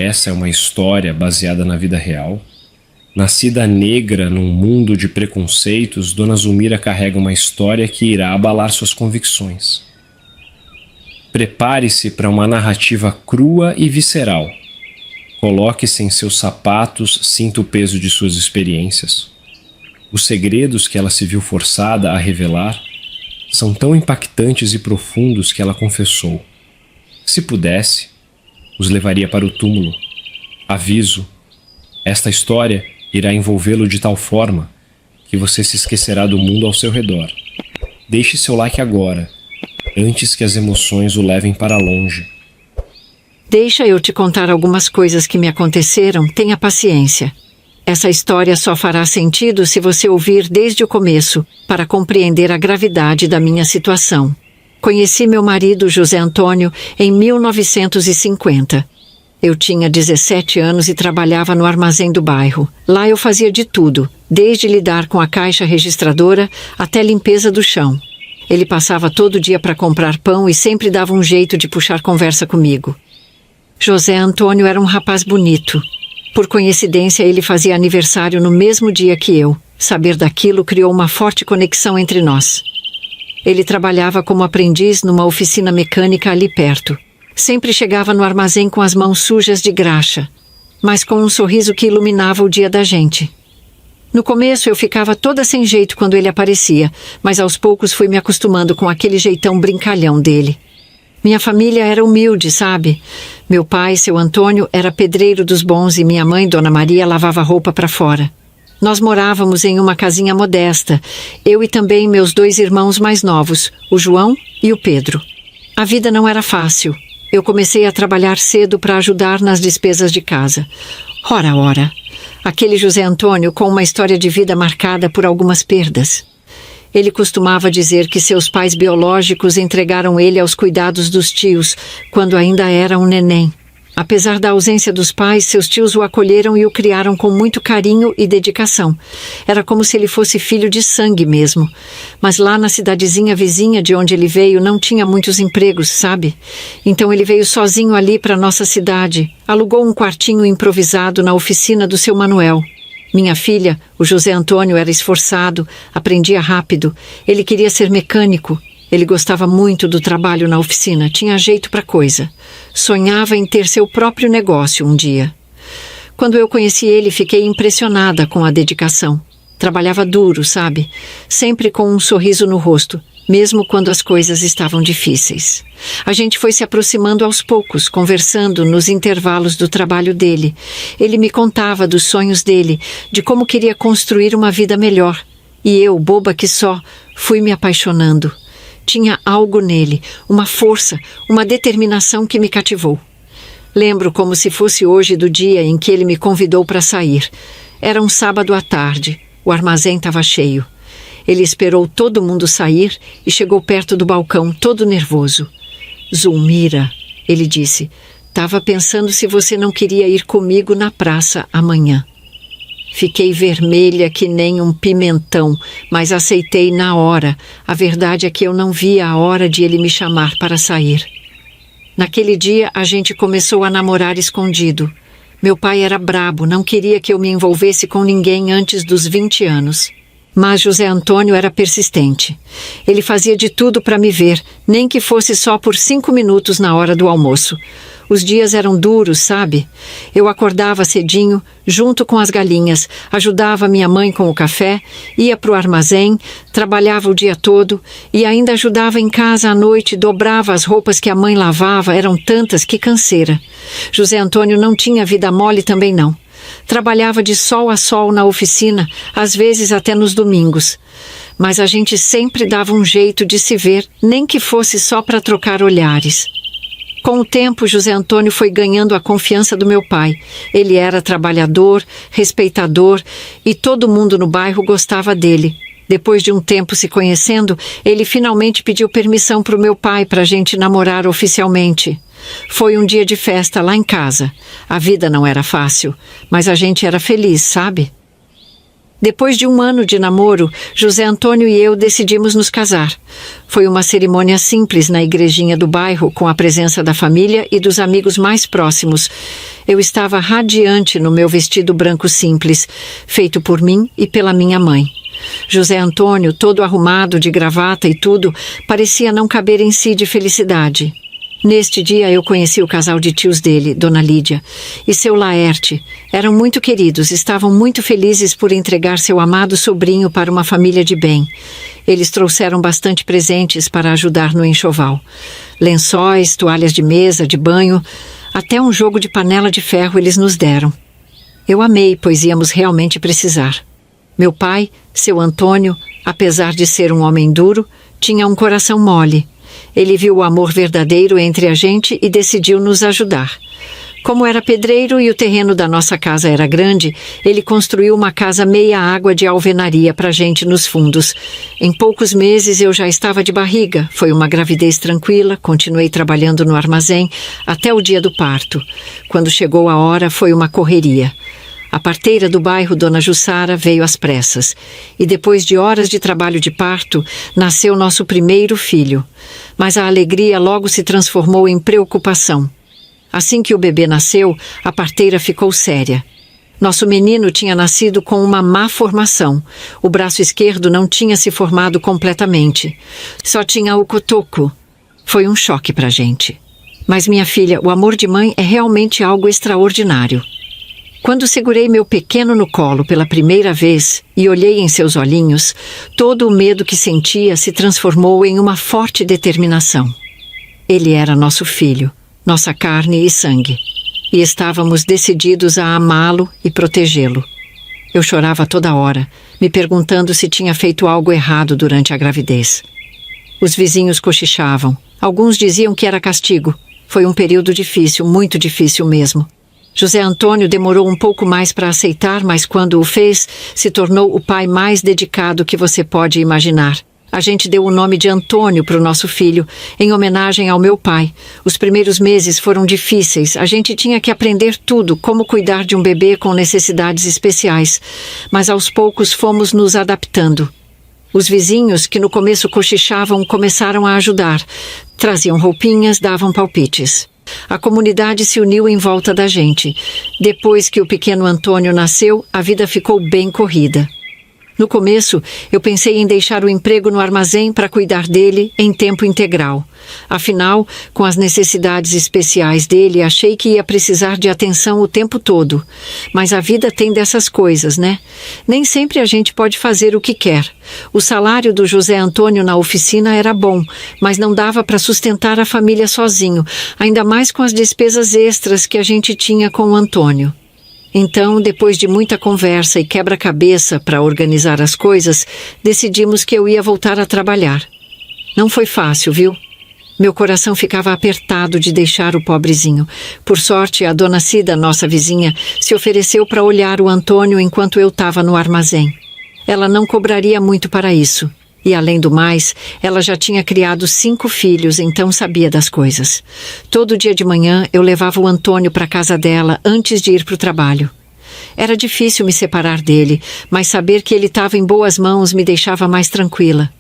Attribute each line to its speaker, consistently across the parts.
Speaker 1: Essa é uma história baseada na vida real. Nascida negra num mundo de preconceitos, Dona Zulmira carrega uma história que irá abalar suas convicções. Prepare-se para uma narrativa crua e visceral. Coloque-se em seus sapatos, sinta o peso de suas experiências. Os segredos que ela se viu forçada a revelar são tão impactantes e profundos que ela confessou. Se pudesse, os levaria para o túmulo. Aviso, esta história irá envolvê-lo de tal forma que você se esquecerá do mundo ao seu redor. Deixe seu like agora, antes que as emoções o levem para longe.
Speaker 2: Deixa eu te contar algumas coisas que me aconteceram, tenha paciência. Essa história só fará sentido se você ouvir desde o começo, para compreender a gravidade da minha situação. Conheci meu marido, José Antônio, em 1950. Eu tinha 17 anos e trabalhava no armazém do bairro. Lá eu fazia de tudo, desde lidar com a caixa registradora até limpeza do chão. Ele passava todo dia para comprar pão e sempre dava um jeito de puxar conversa comigo. José Antônio era um rapaz bonito. Por coincidência, ele fazia aniversário no mesmo dia que eu. Saber daquilo criou uma forte conexão entre nós. Ele trabalhava como aprendiz numa oficina mecânica ali perto. Sempre chegava no armazém com as mãos sujas de graxa, mas com um sorriso que iluminava o dia da gente. No começo eu ficava toda sem jeito quando ele aparecia, mas aos poucos fui me acostumando com aquele jeitão brincalhão dele. Minha família era humilde, sabe? Meu pai, seu Antônio, era pedreiro dos bons e minha mãe, Dona Maria, lavava roupa para fora. Nós morávamos em uma casinha modesta, eu e também meus 2 irmãos mais novos, o João e o Pedro. A vida não era fácil. Eu comecei a trabalhar cedo para ajudar nas despesas de casa. Ora, aquele José Antônio com uma história de vida marcada por algumas perdas. Ele costumava dizer que seus pais biológicos entregaram ele aos cuidados dos tios, quando ainda era um neném. Apesar da ausência dos pais, seus tios o acolheram e o criaram com muito carinho e dedicação. Era como se ele fosse filho de sangue mesmo. Mas lá na cidadezinha vizinha de onde ele veio não tinha muitos empregos, sabe? Então ele veio sozinho ali para nossa cidade. Alugou um quartinho improvisado na oficina do seu Manuel. Minha filha, o José Antônio, era esforçado, aprendia rápido. Ele queria ser mecânico. Ele gostava muito do trabalho na oficina, tinha jeito para coisa. Sonhava em ter seu próprio negócio um dia. Quando eu conheci ele, fiquei impressionada com a dedicação. Trabalhava duro, sabe? Sempre com um sorriso no rosto, mesmo quando as coisas estavam difíceis. A gente foi se aproximando aos poucos, conversando nos intervalos do trabalho dele. Ele me contava dos sonhos dele, de como queria construir uma vida melhor. E eu, boba que só, fui me apaixonando. Tinha algo nele, uma força, uma determinação que me cativou. Lembro como se fosse hoje do dia em que ele me convidou para sair. Era um sábado à tarde, o armazém estava cheio. Ele esperou todo mundo sair e chegou perto do balcão, todo nervoso. "Zulmira", ele disse, "estava pensando se você não queria ir comigo na praça amanhã." Fiquei vermelha que nem um pimentão, mas aceitei na hora. A verdade é que eu não via a hora de ele me chamar para sair. Naquele dia, a gente começou a namorar escondido. Meu pai era brabo, não queria que eu me envolvesse com ninguém antes dos 20 anos. Mas José Antônio era persistente. Ele fazia de tudo para me ver, nem que fosse só por 5 minutos na hora do almoço. Os dias eram duros, sabe? Eu acordava cedinho, junto com as galinhas, ajudava minha mãe com o café, ia para o armazém, trabalhava o dia todo e ainda ajudava em casa à noite, dobrava as roupas que a mãe lavava, eram tantas que canseira. José Antônio não tinha vida mole também não. Trabalhava de sol a sol na oficina, às vezes até nos domingos. Mas a gente sempre dava um jeito de se ver, nem que fosse só para trocar olhares. Com o tempo, José Antônio foi ganhando a confiança do meu pai. Ele era trabalhador, respeitador e todo mundo no bairro gostava dele. Depois de um tempo se conhecendo, ele finalmente pediu permissão para o meu pai para a gente namorar oficialmente. Foi um dia de festa lá em casa. A vida não era fácil, mas a gente era feliz, sabe? Depois de 1 ano de namoro, José Antônio e eu decidimos nos casar. Foi uma cerimônia simples na igrejinha do bairro, com a presença da família e dos amigos mais próximos. Eu estava radiante no meu vestido branco simples, feito por mim e pela minha mãe. José Antônio, todo arrumado de gravata e tudo, parecia não caber em si de felicidade. Neste dia eu conheci o casal de tios dele, Dona Lídia, e seu Laerte. Eram muito queridos, estavam muito felizes por entregar seu amado sobrinho para uma família de bem. Eles trouxeram bastante presentes para ajudar no enxoval. Lençóis, toalhas de mesa, de banho, até um jogo de panela de ferro eles nos deram. Eu amei, pois íamos realmente precisar. Meu pai, seu Antônio, apesar de ser um homem duro, tinha um coração mole. Ele viu o amor verdadeiro entre a gente e decidiu nos ajudar. Como era pedreiro e o terreno da nossa casa era grande, ele construiu uma casa meia-água de alvenaria para a gente nos fundos. Em poucos meses eu já estava de barriga. Foi uma gravidez tranquila, continuei trabalhando no armazém até o dia do parto. Quando chegou a hora, foi uma correria. A parteira do bairro, Dona Jussara, veio às pressas. E depois de horas de trabalho de parto, nasceu nosso primeiro filho. Mas a alegria logo se transformou em preocupação. Assim que o bebê nasceu, a parteira ficou séria. Nosso menino tinha nascido com uma má formação. O braço esquerdo não tinha se formado completamente. Só tinha o cotoco. Foi um choque pra gente. Mas, minha filha, o amor de mãe é realmente algo extraordinário. Quando segurei meu pequeno no colo pela primeira vez e olhei em seus olhinhos, todo o medo que sentia se transformou em uma forte determinação. Ele era nosso filho, nossa carne e sangue, e estávamos decididos a amá-lo e protegê-lo. Eu chorava toda hora, me perguntando se tinha feito algo errado durante a gravidez. Os vizinhos cochichavam. Alguns diziam que era castigo. Foi um período difícil, muito difícil mesmo. José Antônio demorou um pouco mais para aceitar, mas quando o fez, se tornou o pai mais dedicado que você pode imaginar. A gente deu o nome de Antônio para o nosso filho, em homenagem ao meu pai. Os primeiros meses foram difíceis. A gente tinha que aprender tudo, como cuidar de um bebê com necessidades especiais. Mas aos poucos fomos nos adaptando. Os vizinhos, que no começo cochichavam, começaram a ajudar. Traziam roupinhas, davam palpites. A comunidade se uniu em volta da gente. Depois que o pequeno Antônio nasceu, a vida ficou bem corrida. No começo, eu pensei em deixar o emprego no armazém para cuidar dele em tempo integral. Afinal, com as necessidades especiais dele, achei que ia precisar de atenção o tempo todo. Mas a vida tem dessas coisas, né? Nem sempre a gente pode fazer o que quer. O salário do José Antônio na oficina era bom, mas não dava para sustentar a família sozinho, ainda mais com as despesas extras que a gente tinha com o Antônio. Então, depois de muita conversa e quebra-cabeça para organizar as coisas, decidimos que eu ia voltar a trabalhar. Não foi fácil, viu? Meu coração ficava apertado de deixar o pobrezinho. Por sorte, a dona Cida, nossa vizinha, se ofereceu para olhar o Antônio enquanto eu estava no armazém. Ela não cobraria muito para isso. E, além do mais, ela já tinha criado 5 filhos, então sabia das coisas. Todo dia de manhã eu levava o Antônio para a casa dela antes de ir para o trabalho. Era difícil me separar dele, mas saber que ele estava em boas mãos me deixava mais tranquila.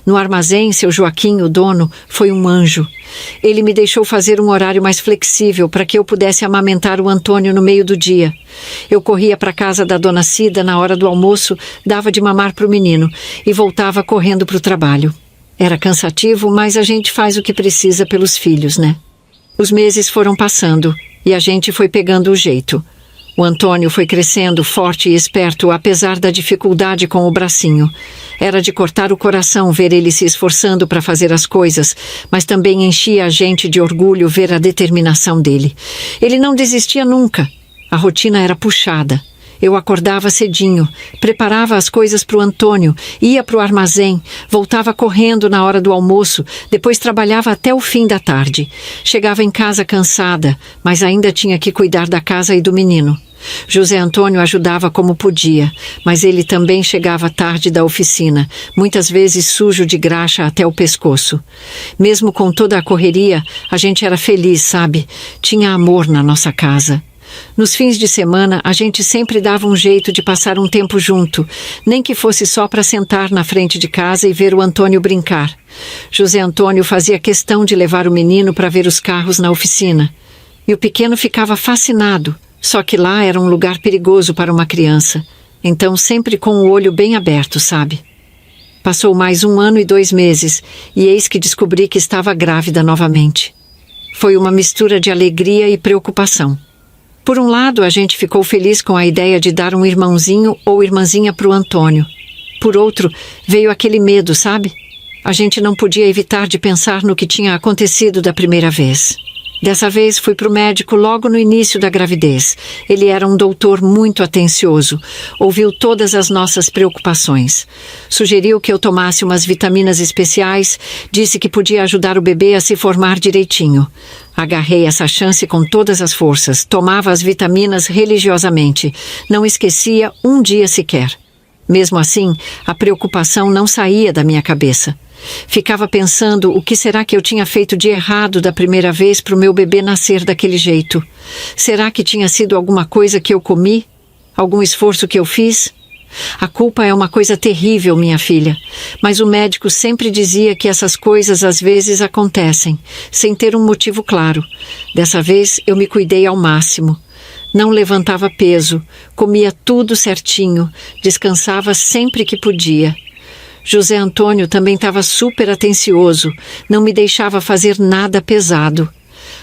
Speaker 2: No armazém, seu Joaquim, o dono, foi um anjo. Ele me deixou fazer um horário mais flexível para que eu pudesse amamentar o Antônio no meio do dia. Eu corria para a casa da dona Cida na hora do almoço, dava de mamar para o menino e voltava correndo para o trabalho. Era cansativo, mas a gente faz o que precisa pelos filhos, né? Os meses foram passando e a gente foi pegando o jeito. O Antônio foi crescendo forte e esperto, apesar da dificuldade com o bracinho. Era de cortar o coração ver ele se esforçando para fazer as coisas, mas também enchia a gente de orgulho ver a determinação dele. Ele não desistia nunca. A rotina era puxada. Eu acordava cedinho, preparava as coisas para o Antônio, ia para o armazém, voltava correndo na hora do almoço, depois trabalhava até o fim da tarde. Chegava em casa cansada, mas ainda tinha que cuidar da casa e do menino. José Antônio ajudava como podia, mas ele também chegava tarde da oficina, muitas vezes sujo de graxa até o pescoço. Mesmo com toda a correria, a gente era feliz, sabe? Tinha amor na nossa casa. Nos fins de semana, a gente sempre dava um jeito de passar um tempo junto, nem que fosse só para sentar na frente de casa e ver o Antônio brincar. José Antônio fazia questão de levar o menino para ver os carros na oficina. E o pequeno ficava fascinado. Só que lá era um lugar perigoso para uma criança, então sempre com o olho bem aberto, sabe? Passou mais 1 ano e 2 meses, e eis que descobri que estava grávida novamente. Foi uma mistura de alegria e preocupação. Por um lado, a gente ficou feliz com a ideia de dar um irmãozinho ou irmãzinha para o Antônio. Por outro, veio aquele medo, sabe? A gente não podia evitar de pensar no que tinha acontecido da primeira vez. Dessa vez fui para o médico logo no início da gravidez. Ele era um doutor muito atencioso. Ouviu todas as nossas preocupações. Sugeriu que eu tomasse umas vitaminas especiais. Disse que podia ajudar o bebê a se formar direitinho. Agarrei essa chance com todas as forças. Tomava as vitaminas religiosamente. Não esquecia um dia sequer. Mesmo assim, a preocupação não saía da minha cabeça. Ficava pensando o que será que eu tinha feito de errado da primeira vez para o meu bebê nascer daquele jeito. Será que tinha sido alguma coisa que eu comi? Algum esforço que eu fiz? A culpa é uma coisa terrível, minha filha. Mas o médico sempre dizia que essas coisas às vezes acontecem, sem ter um motivo claro. Dessa vez eu me cuidei ao máximo. Não levantava peso, comia tudo certinho, descansava sempre que podia. José Antônio também estava super atencioso, não me deixava fazer nada pesado.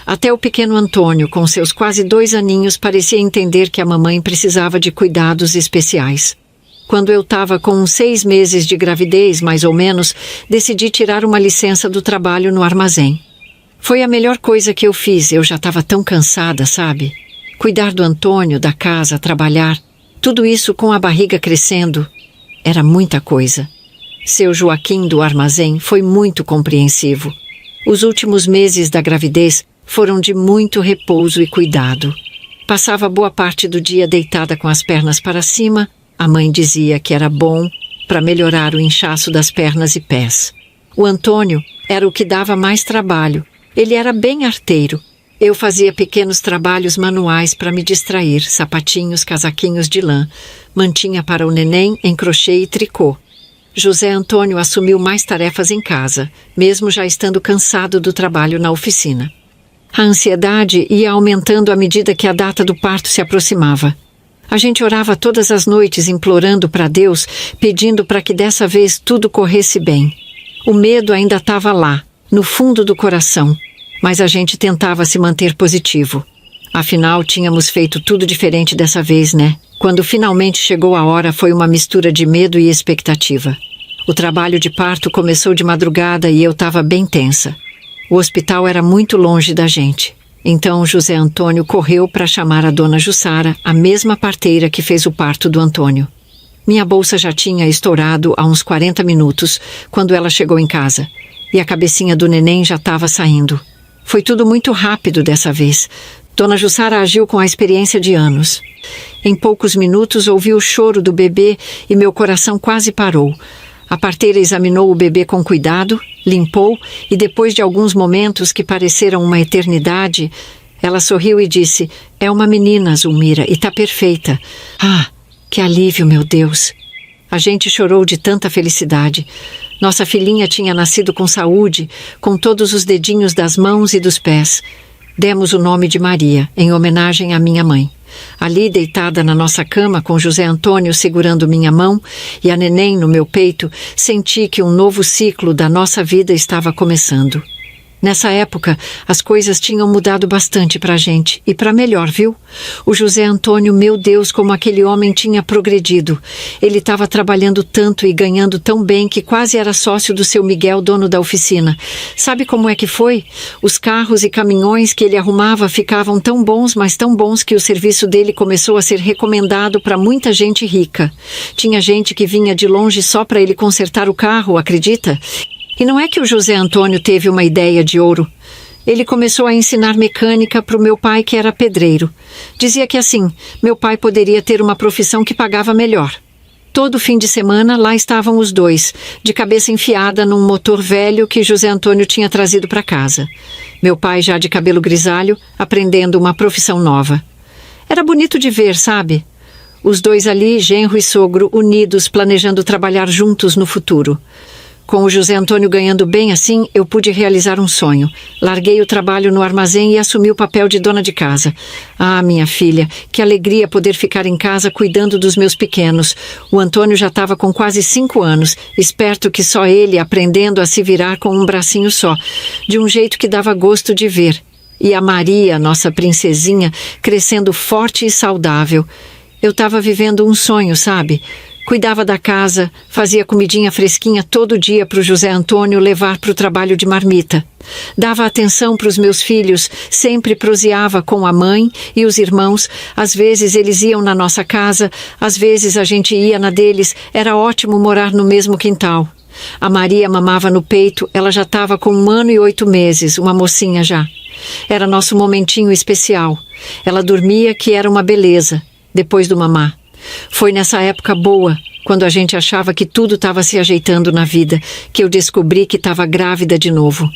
Speaker 2: Até o pequeno Antônio, com seus quase 2 aninhos, parecia entender que a mamãe precisava de cuidados especiais. Quando eu estava com uns 6 meses de gravidez, mais ou menos, decidi tirar uma licença do trabalho no armazém. Foi a melhor coisa que eu fiz, eu já estava tão cansada, sabe? Cuidar do Antônio, da casa, trabalhar, tudo isso com a barriga crescendo, era muita coisa. Seu Joaquim do armazém foi muito compreensivo. Os últimos meses da gravidez foram de muito repouso e cuidado. Passava boa parte do dia deitada com as pernas para cima. A mãe dizia que era bom para melhorar o inchaço das pernas e pés. O Antônio era o que dava mais trabalho. Ele era bem arteiro. Eu fazia pequenos trabalhos manuais para me distrair, sapatinhos, casaquinhos de lã, mantinha para o neném em crochê e tricô. José Antônio assumiu mais tarefas em casa, mesmo já estando cansado do trabalho na oficina. A ansiedade ia aumentando à medida que a data do parto se aproximava. A gente orava todas as noites implorando para Deus, pedindo para que dessa vez tudo corresse bem. O medo ainda estava lá, no fundo do coração, mas a gente tentava se manter positivo. Afinal, tínhamos feito tudo diferente dessa vez, né? Quando finalmente chegou a hora, foi uma mistura de medo e expectativa. O trabalho de parto começou de madrugada e eu estava bem tensa. O hospital era muito longe da gente. Então José Antônio correu para chamar a dona Jussara, a mesma parteira que fez o parto do Antônio. Minha bolsa já tinha estourado há uns 40 minutos quando ela chegou em casa. E a cabecinha do neném já estava saindo. Foi tudo muito rápido dessa vez. Dona Jussara agiu com a experiência de anos. Em poucos minutos ouvi o choro do bebê e meu coração quase parou. A parteira examinou o bebê com cuidado, limpou e depois de alguns momentos que pareceram uma eternidade, ela sorriu e disse: "É uma menina, Zulmira, e tá perfeita." Ah, que alívio, meu Deus! A gente chorou de tanta felicidade. Nossa filhinha tinha nascido com saúde, com todos os dedinhos das mãos e dos pés. Demos o nome de Maria, em homenagem à minha mãe. Ali, deitada na nossa cama, com José Antônio segurando minha mão e a neném no meu peito, senti que um novo ciclo da nossa vida estava começando. Nessa época, as coisas tinham mudado bastante pra gente, e pra melhor, viu? O José Antônio, meu Deus, como aquele homem tinha progredido. Ele estava trabalhando tanto e ganhando tão bem que quase era sócio do seu Miguel, dono da oficina. Sabe como é que foi? Os carros e caminhões que ele arrumava ficavam tão bons, mas tão bons que o serviço dele começou a ser recomendado para muita gente rica. Tinha gente que vinha de longe só para ele consertar o carro, acredita? E não é que o José Antônio teve uma ideia de ouro. Ele começou a ensinar mecânica para o meu pai, que era pedreiro. Dizia que assim, meu pai poderia ter uma profissão que pagava melhor. Todo fim de semana, lá estavam os dois, de cabeça enfiada num motor velho que José Antônio tinha trazido para casa. Meu pai, já de cabelo grisalho, aprendendo uma profissão nova. Era bonito de ver, sabe? Os dois ali, genro e sogro, unidos, planejando trabalhar juntos no futuro. Com o José Antônio ganhando bem assim, eu pude realizar um sonho. Larguei o trabalho no armazém e assumi o papel de dona de casa. Ah, minha filha, que alegria poder ficar em casa cuidando dos meus pequenos. O Antônio já estava com quase 5 anos, esperto que só ele, aprendendo a se virar com um bracinho só, de um jeito que dava gosto de ver. E a Maria, nossa princesinha, crescendo forte e saudável. Eu estava vivendo um sonho, sabe? Cuidava da casa, fazia comidinha fresquinha todo dia para o José Antônio levar para o trabalho de marmita. Dava atenção para os meus filhos, sempre proseava com a mãe e os irmãos. Às vezes eles iam na nossa casa, às vezes a gente ia na deles. Era ótimo morar no mesmo quintal. A Maria mamava no peito, ela já estava com 1 ano e 8 meses, uma mocinha já. Era nosso momentinho especial. Ela dormia que era uma beleza, depois do mamar. Foi nessa época boa, quando a gente achava que tudo estava se ajeitando na vida, que eu descobri que estava grávida de novo.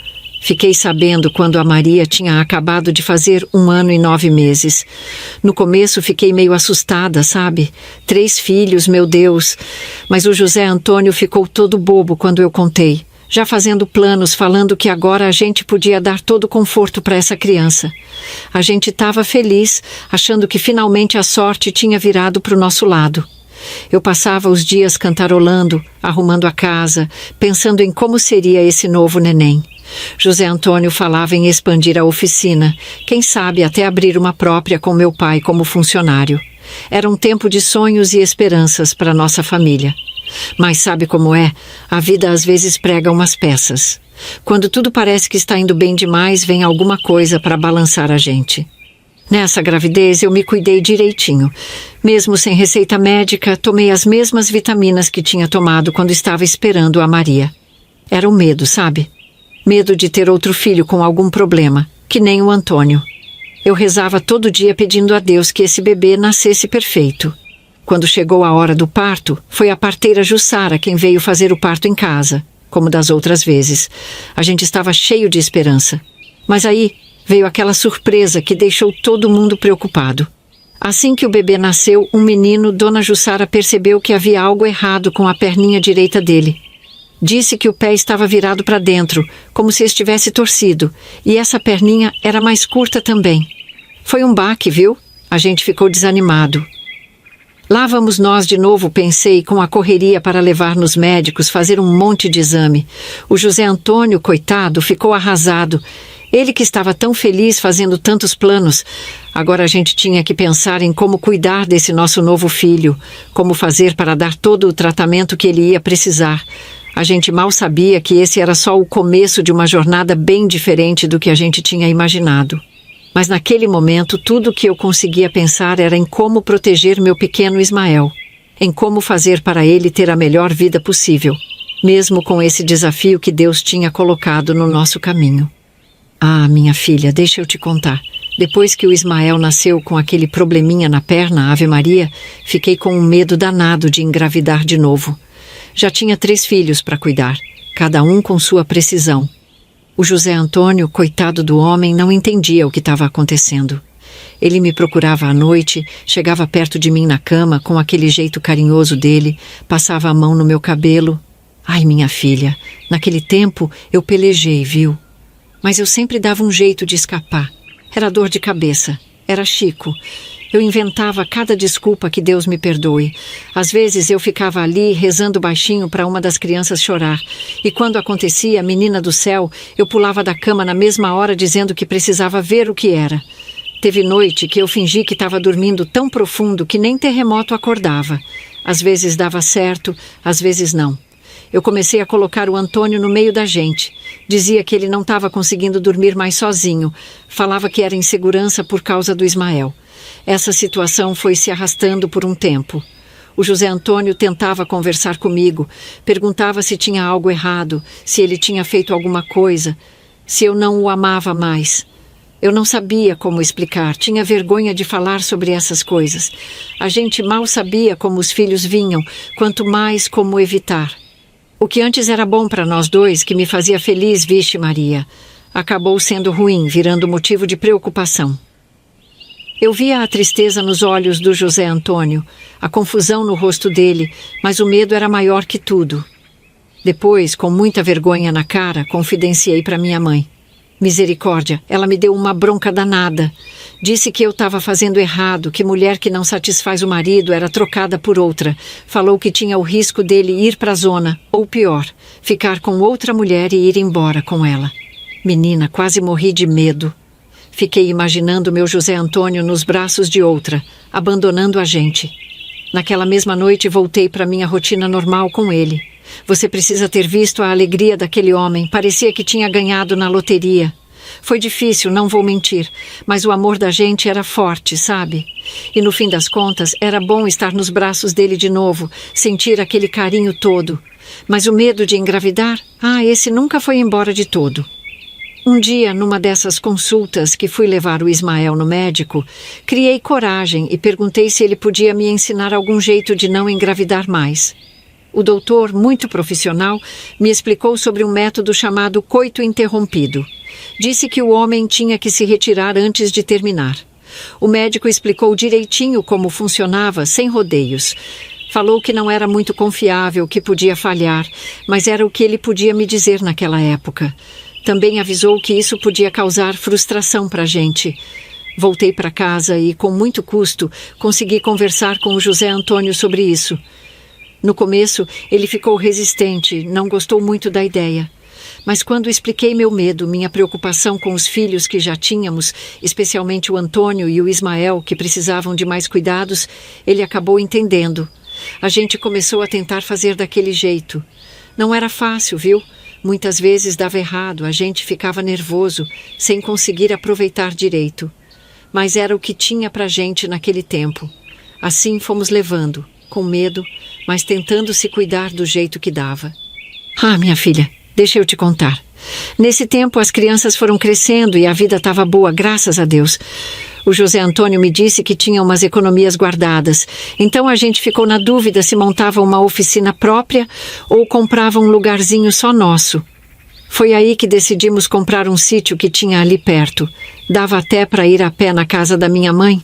Speaker 2: Fiquei sabendo quando a Maria tinha acabado de fazer 1 ano e 9 meses. No começo fiquei meio assustada, sabe? 3 filhos, meu Deus. Mas o José Antônio ficou todo bobo quando eu contei. Já fazendo planos, falando que agora a gente podia dar todo o conforto para essa criança. A gente estava feliz, achando que finalmente a sorte tinha virado para o nosso lado. Eu passava os dias cantarolando, arrumando a casa, pensando em como seria esse novo neném. José Antônio falava em expandir a oficina, quem sabe até abrir uma própria com meu pai como funcionário. Era um tempo de sonhos e esperanças para nossa família. Mas sabe como é? A vida às vezes prega umas peças. Quando tudo parece que está indo bem demais, vem alguma coisa para balançar a gente. Nessa gravidez eu me cuidei direitinho. Mesmo sem receita médica, tomei as mesmas vitaminas que tinha tomado quando estava esperando a Maria. Era o medo, sabe? Medo de ter outro filho com algum problema, que nem o Antônio. Eu rezava todo dia pedindo a Deus que esse bebê nascesse perfeito. Quando chegou a hora do parto, foi a parteira Jussara quem veio fazer o parto em casa, como das outras vezes. A gente estava cheio de esperança. Mas aí veio aquela surpresa que deixou todo mundo preocupado. Assim que o bebê nasceu, um menino, Dona Jussara percebeu que havia algo errado com a perninha direita dele. Disse que o pé estava virado para dentro, como se estivesse torcido, e essa perninha era mais curta também. Foi um baque, viu? A gente ficou desanimado. Lá vamos nós de novo, pensei, com a correria para levar nos médicos, fazer um monte de exame. O José Antônio, coitado, ficou arrasado. Ele que estava tão feliz fazendo tantos planos. Agora a gente tinha que pensar em como cuidar desse nosso novo filho, como fazer para dar todo o tratamento que ele ia precisar. A gente mal sabia que esse era só o começo de uma jornada bem diferente do que a gente tinha imaginado. Mas naquele momento, tudo o que eu conseguia pensar era em como proteger meu pequeno Ismael, em como fazer para ele ter a melhor vida possível, mesmo com esse desafio que Deus tinha colocado no nosso caminho. Ah, minha filha, deixa eu te contar. Depois que o Ismael nasceu com aquele probleminha na perna, Ave Maria, fiquei com um medo danado de engravidar de novo. Já tinha 3 filhos para cuidar, cada um com sua precisão. O José Antônio, coitado do homem, não entendia o que estava acontecendo. Ele me procurava à noite, chegava perto de mim na cama com aquele jeito carinhoso dele, passava a mão no meu cabelo. Ai, minha filha, naquele tempo eu pelejei, viu? Mas eu sempre dava um jeito de escapar. Era dor de cabeça, era Chico. Eu inventava cada desculpa, que Deus me perdoe. Às vezes eu ficava ali rezando baixinho para uma das crianças chorar. E quando acontecia, menina do céu, eu pulava da cama na mesma hora dizendo que precisava ver o que era. Teve noite que eu fingi que estava dormindo tão profundo que nem terremoto acordava. Às vezes dava certo, às vezes não. Eu comecei a colocar o Antônio no meio da gente. Dizia que ele não estava conseguindo dormir mais sozinho. Falava que era insegurança por causa do Ismael. Essa situação foi se arrastando por um tempo. O José Antônio tentava conversar comigo, perguntava se tinha algo errado, se ele tinha feito alguma coisa, se eu não o amava mais. Eu não sabia como explicar, tinha vergonha de falar sobre essas coisas. A gente mal sabia como os filhos vinham, quanto mais como evitar. O que antes era bom para nós dois, que me fazia feliz, vixe Maria, acabou sendo ruim, virando motivo de preocupação. Eu via a tristeza nos olhos do José Antônio, a confusão no rosto dele, mas o medo era maior que tudo. Depois, com muita vergonha na cara, confidenciei para minha mãe. Misericórdia, ela me deu uma bronca danada. Disse que eu estava fazendo errado, que mulher que não satisfaz o marido era trocada por outra. Falou que tinha o risco dele ir para a zona, ou pior, ficar com outra mulher e ir embora com ela. Menina, quase morri de medo. Fiquei imaginando meu José Antônio nos braços de outra, abandonando a gente. Naquela mesma noite voltei para minha rotina normal com ele. Você precisa ter visto a alegria daquele homem. Parecia que tinha ganhado na loteria. Foi difícil, não vou mentir, mas o amor da gente era forte, sabe? E no fim das contas, era bom estar nos braços dele de novo, sentir aquele carinho todo. Mas o medo de engravidar? Esse nunca foi embora de todo. Um dia, numa dessas consultas que fui levar o Ismael no médico, criei coragem e perguntei se ele podia me ensinar algum jeito de não engravidar mais. O doutor, muito profissional, me explicou sobre um método chamado coito interrompido. Disse que o homem tinha que se retirar antes de terminar. O médico explicou direitinho como funcionava, sem rodeios. Falou que não era muito confiável, que podia falhar, mas era o que ele podia me dizer naquela época. Também avisou que isso podia causar frustração para a gente. Voltei para casa e, com muito custo, consegui conversar com o José Antônio sobre isso. No começo, ele ficou resistente, não gostou muito da ideia. Mas quando expliquei meu medo, minha preocupação com os filhos que já tínhamos, especialmente o Antônio e o Ismael, que precisavam de mais cuidados, ele acabou entendendo. A gente começou a tentar fazer daquele jeito. Não era fácil, viu? Muitas vezes dava errado, a gente ficava nervoso, sem conseguir aproveitar direito. Mas era o que tinha pra gente naquele tempo. Assim fomos levando, com medo, mas tentando se cuidar do jeito que dava. Minha filha, deixa eu te contar. Nesse tempo as crianças foram crescendo e a vida estava boa, graças a Deus. O José Antônio me disse que tinha umas economias guardadas. Então a gente ficou na dúvida se montava uma oficina própria ou comprava um lugarzinho só nosso. Foi aí que decidimos comprar um sítio que tinha ali perto. Dava até para ir a pé na casa da minha mãe,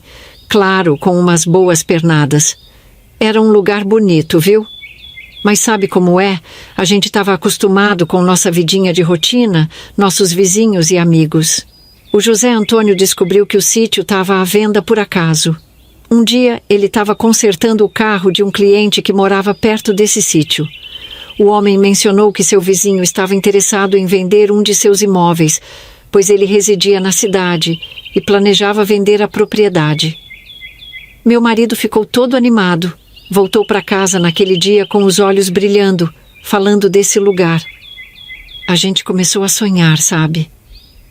Speaker 2: claro, com umas boas pernadas. Era um lugar bonito, viu? Mas sabe como é? A gente estava acostumado com nossa vidinha de rotina, nossos vizinhos e amigos. O José Antônio descobriu que o sítio estava à venda por acaso. Um dia, ele estava consertando o carro de um cliente que morava perto desse sítio. O homem mencionou que seu vizinho estava interessado em vender um de seus imóveis, pois ele residia na cidade e planejava vender a propriedade. Meu marido ficou todo animado. Voltou para casa naquele dia com os olhos brilhando, falando desse lugar. A gente começou a sonhar, sabe?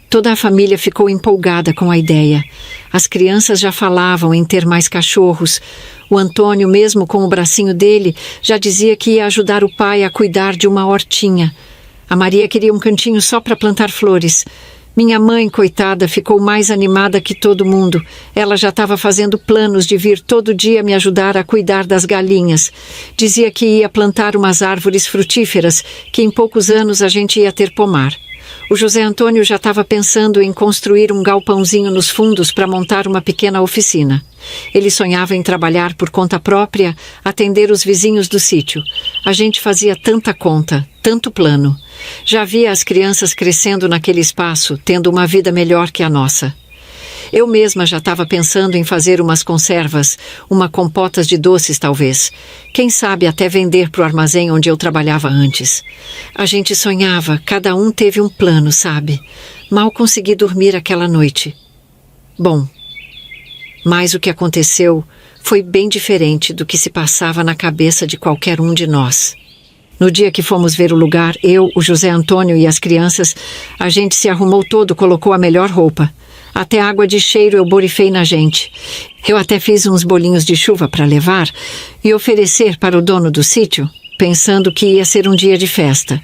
Speaker 2: Toda a família ficou empolgada com a ideia. As crianças já falavam em ter mais cachorros. O Antônio, mesmo com o bracinho dele, já dizia que ia ajudar o pai a cuidar de uma hortinha. A Maria queria um cantinho só para plantar flores. Minha mãe, coitada, ficou mais animada que todo mundo. Ela já estava fazendo planos de vir todo dia me ajudar a cuidar das galinhas. Dizia que ia plantar umas árvores frutíferas, que em poucos anos a gente ia ter pomar. O José Antônio já estava pensando em construir um galpãozinho nos fundos para montar uma pequena oficina. Ele sonhava em trabalhar por conta própria, atender os vizinhos do sítio. A gente fazia tanta conta, tanto plano. Já via as crianças crescendo naquele espaço, tendo uma vida melhor que a nossa. Eu mesma já estava pensando em fazer umas conservas, compotas de doces talvez. Quem sabe até vender para o armazém onde eu trabalhava antes. A gente sonhava, cada um teve um plano, sabe? Mal consegui dormir aquela noite. Bom, mas o que aconteceu foi bem diferente do que se passava na cabeça de qualquer um de nós. No dia que fomos ver o lugar, eu, o José Antônio e as crianças, a gente se arrumou todo, colocou a melhor roupa. Até água de cheiro eu borrifei na gente. Eu até fiz uns bolinhos de chuva para levar e oferecer para o dono do sítio, pensando que ia ser um dia de festa.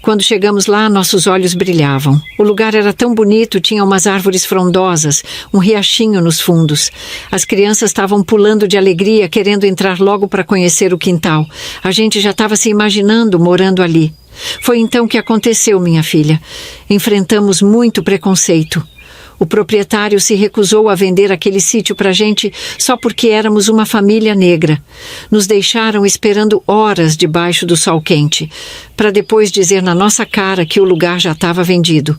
Speaker 2: Quando chegamos lá, nossos olhos brilhavam. O lugar era tão bonito, tinha umas árvores frondosas, um riachinho nos fundos. As crianças estavam pulando de alegria, querendo entrar logo para conhecer o quintal. A gente já estava se imaginando morando ali. Foi então que aconteceu, minha filha. Enfrentamos muito preconceito. O proprietário se recusou a vender aquele sítio para a gente só porque éramos uma família negra. Nos deixaram esperando horas debaixo do sol quente, para depois dizer na nossa cara que o lugar já estava vendido.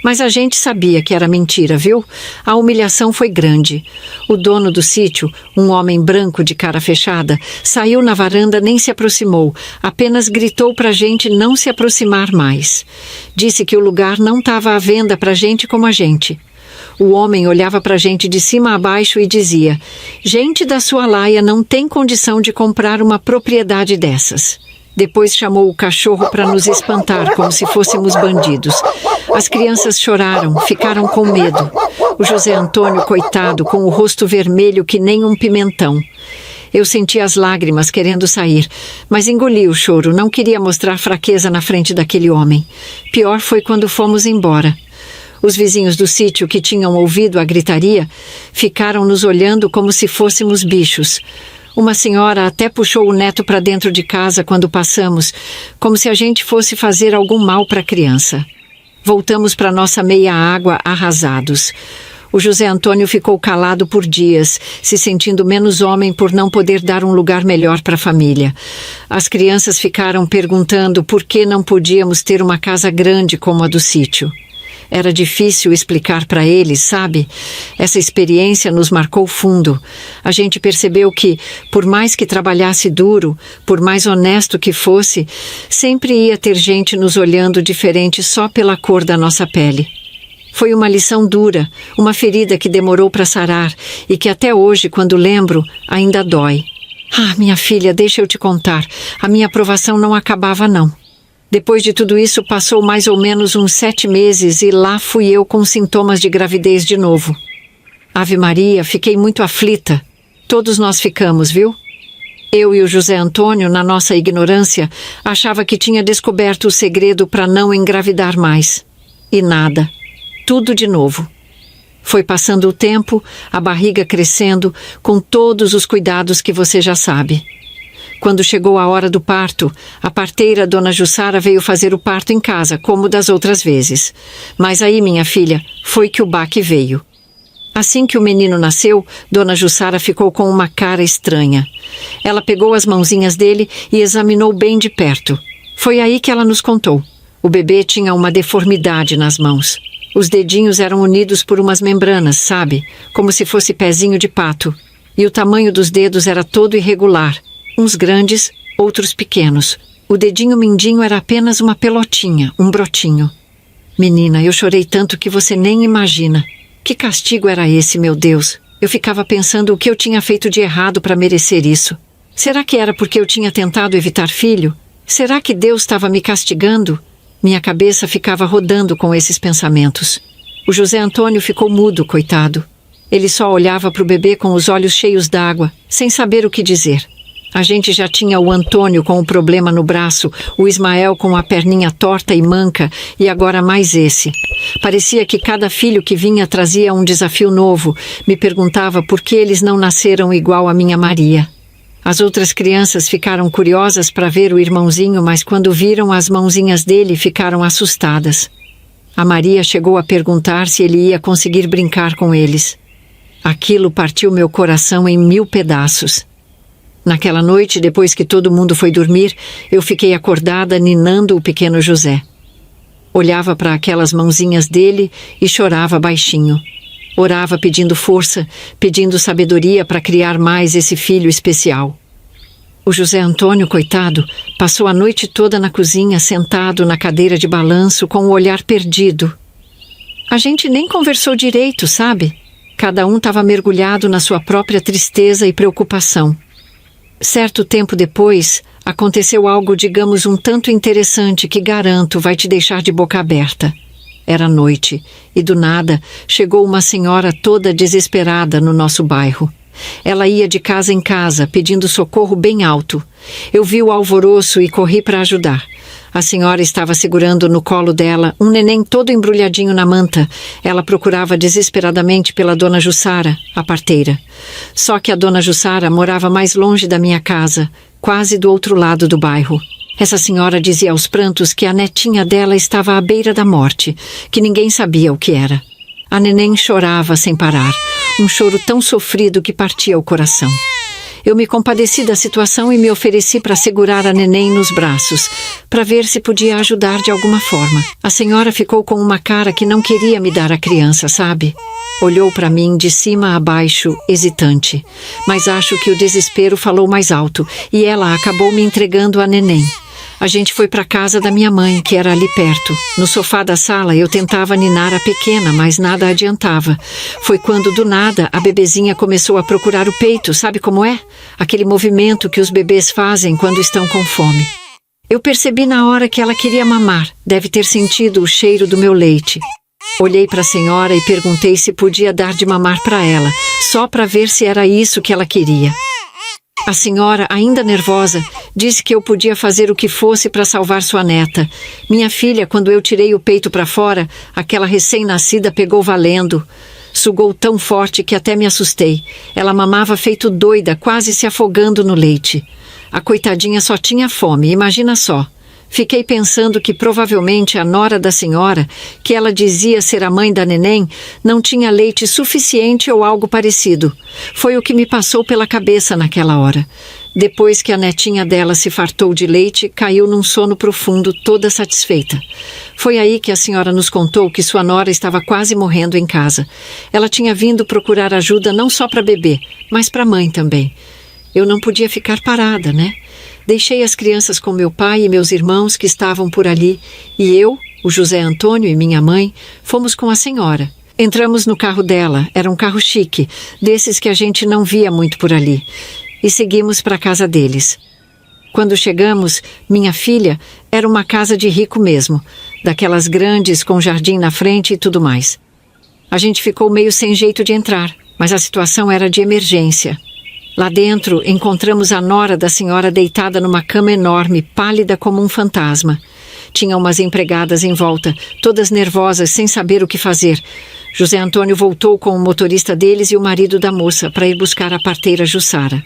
Speaker 2: Mas a gente sabia que era mentira, viu? A humilhação foi grande. O dono do sítio, um homem branco de cara fechada, saiu na varanda, nem se aproximou, apenas gritou para a gente não se aproximar mais. Disse que o lugar não estava à venda para gente como a gente. O homem olhava para a gente de cima a baixo e dizia: gente da sua laia não tem condição de comprar uma propriedade dessas. Depois chamou o cachorro para nos espantar, como se fôssemos bandidos. As crianças choraram, ficaram com medo. O José Antônio, coitado, com o rosto vermelho que nem um pimentão. Eu senti as lágrimas querendo sair, mas engoli o choro, não queria mostrar fraqueza na frente daquele homem. Pior foi quando fomos embora. Os vizinhos do sítio, que tinham ouvido a gritaria, ficaram nos olhando como se fôssemos bichos. Uma senhora até puxou o neto para dentro de casa quando passamos, como se a gente fosse fazer algum mal para a criança. Voltamos para nossa meia água arrasados. O José Antônio ficou calado por dias, se sentindo menos homem por não poder dar um lugar melhor para a família. As crianças ficaram perguntando por que não podíamos ter uma casa grande como a do sítio. Era difícil explicar para eles, sabe? Essa experiência nos marcou fundo. A gente percebeu que, por mais que trabalhasse duro, por mais honesto que fosse, sempre ia ter gente nos olhando diferente só pela cor da nossa pele. Foi uma lição dura, uma ferida que demorou para sarar e que até hoje, quando lembro, ainda dói. Ah, minha filha, deixa eu te contar. A minha aprovação não acabava, não. Depois de tudo isso, passou mais ou menos uns 7 meses e lá fui eu com sintomas de gravidez de novo. Ave Maria, fiquei muito aflita. Todos nós ficamos, viu? Eu e o José Antônio, na nossa ignorância, achava que tinha descoberto o segredo para não engravidar mais. E nada. Tudo de novo. Foi passando o tempo, a barriga crescendo, com todos os cuidados que você já sabe. Quando chegou a hora do parto, a parteira, Dona Jussara, veio fazer o parto em casa, como das outras vezes. Mas aí, minha filha, foi que o baque veio. Assim que o menino nasceu, Dona Jussara ficou com uma cara estranha. Ela pegou as mãozinhas dele e examinou bem de perto. Foi aí que ela nos contou. O bebê tinha uma deformidade nas mãos. Os dedinhos eram unidos por umas membranas, sabe? Como se fosse pezinho de pato. E o tamanho dos dedos era todo irregular. Uns grandes, outros pequenos. O dedinho mindinho era apenas uma pelotinha, um brotinho. Menina, eu chorei tanto que você nem imagina. Que castigo era esse, meu Deus? Eu ficava pensando o que eu tinha feito de errado para merecer isso. Será que era porque eu tinha tentado evitar filho? Será que Deus estava me castigando? Minha cabeça ficava rodando com esses pensamentos. O José Antônio ficou mudo, coitado. Ele só olhava para o bebê com os olhos cheios d'água, sem saber o que dizer. A gente já tinha o Antônio com o problema no braço, o Ismael com a perninha torta e manca, e agora mais esse. Parecia que cada filho que vinha trazia um desafio novo. Me perguntava por que eles não nasceram igual a minha Maria. As outras crianças ficaram curiosas para ver o irmãozinho, mas quando viram as mãozinhas dele, ficaram assustadas. A Maria chegou a perguntar se ele ia conseguir brincar com eles. Aquilo partiu meu coração em 1000 pedaços. Naquela noite, depois que todo mundo foi dormir, eu fiquei acordada ninando o pequeno José. Olhava para aquelas mãozinhas dele e chorava baixinho. Orava pedindo força, pedindo sabedoria para criar mais esse filho especial. O José Antônio, coitado, passou a noite toda na cozinha, sentado na cadeira de balanço, com o olhar perdido. A gente nem conversou direito, sabe? Cada um estava mergulhado na sua própria tristeza e preocupação. Certo tempo depois, aconteceu algo, digamos, um tanto interessante que garanto vai te deixar de boca aberta. Era noite e, do nada, chegou uma senhora toda desesperada no nosso bairro. Ela ia de casa em casa, pedindo socorro bem alto. Eu vi o alvoroço e corri para ajudar. A senhora estava segurando no colo dela um neném todo embrulhadinho na manta. Ela procurava desesperadamente pela Dona Jussara, a parteira. Só que a Dona Jussara morava mais longe da minha casa, quase do outro lado do bairro. Essa senhora dizia aos prantos que a netinha dela estava à beira da morte, que ninguém sabia o que era. A neném chorava sem parar, um choro tão sofrido que partia o coração. Eu me compadeci da situação e me ofereci para segurar a neném nos braços, para ver se podia ajudar de alguma forma. A senhora ficou com uma cara que não queria me dar a criança, sabe? Olhou para mim de cima a baixo, hesitante. Mas acho que o desespero falou mais alto e ela acabou me entregando a neném. A gente foi para a casa da minha mãe, que era ali perto. No sofá da sala eu tentava ninar a pequena, mas nada adiantava. Foi quando do nada a bebezinha começou a procurar o peito, sabe como é? Aquele movimento que os bebês fazem quando estão com fome. Eu percebi na hora que ela queria mamar, deve ter sentido o cheiro do meu leite. Olhei para a senhora e perguntei se podia dar de mamar para ela, só para ver se era isso que ela queria. A senhora, ainda nervosa, disse que eu podia fazer o que fosse para salvar sua neta. Minha filha, quando eu tirei o peito para fora, aquela recém-nascida pegou valendo. Sugou tão forte que até me assustei. Ela mamava feito doida, quase se afogando no leite. A coitadinha só tinha fome, imagina só. Fiquei pensando que provavelmente a nora da senhora, que ela dizia ser a mãe da neném, não tinha leite suficiente ou algo parecido. Foi o que me passou pela cabeça naquela hora. Depois que a netinha dela se fartou de leite, caiu num sono profundo, toda satisfeita. Foi aí que a senhora nos contou que sua nora estava quase morrendo em casa. Ela tinha vindo procurar ajuda não só para bebê, mas para a mãe também. Eu não podia ficar parada, né? Deixei as crianças com meu pai e meus irmãos que estavam por ali, e eu, o José Antônio e minha mãe, fomos com a senhora. Entramos no carro dela, era um carro chique, desses que a gente não via muito por ali, e seguimos para a casa deles. Quando chegamos, minha filha, era uma casa de rico mesmo, daquelas grandes com jardim na frente e tudo mais. A gente ficou meio sem jeito de entrar, mas a situação era de emergência. Lá dentro, encontramos a nora da senhora deitada numa cama enorme, pálida como um fantasma. Tinha umas empregadas em volta, todas nervosas, sem saber o que fazer. José Antônio voltou com o motorista deles e o marido da moça para ir buscar a parteira Jussara.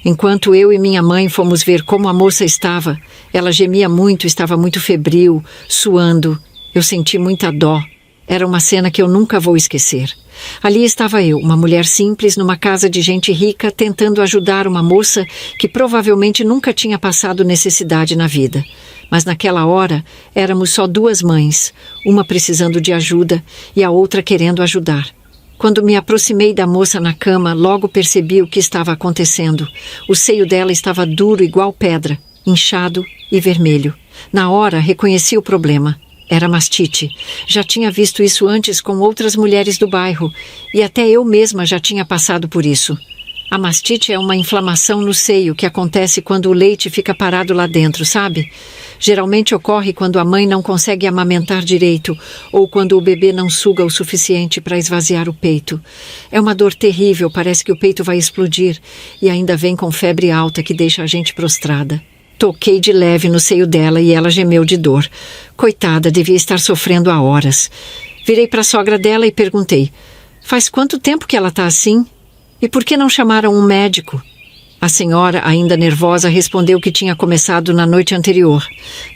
Speaker 2: Enquanto eu e minha mãe fomos ver como a moça estava, ela gemia muito, estava muito febril, suando. Eu senti muita dó. Era uma cena que eu nunca vou esquecer. Ali estava eu, uma mulher simples, numa casa de gente rica, tentando ajudar uma moça que provavelmente nunca tinha passado necessidade na vida. Mas naquela hora, éramos só duas mães, uma precisando de ajuda e a outra querendo ajudar. Quando me aproximei da moça na cama, logo percebi o que estava acontecendo. O seio dela estava duro igual pedra, inchado e vermelho. Na hora, reconheci o problema. Era mastite. Já tinha visto isso antes com outras mulheres do bairro e até eu mesma já tinha passado por isso. A mastite é uma inflamação no seio que acontece quando o leite fica parado lá dentro, sabe? Geralmente ocorre quando a mãe não consegue amamentar direito ou quando o bebê não suga o suficiente para esvaziar o peito. É uma dor terrível, parece que o peito vai explodir e ainda vem com febre alta que deixa a gente prostrada. Toquei de leve no seio dela e ela gemeu de dor. Coitada, devia estar sofrendo há horas. Virei para a sogra dela e perguntei: faz quanto tempo que ela está assim? E por que não chamaram um médico? A senhora, ainda nervosa, respondeu que tinha começado na noite anterior.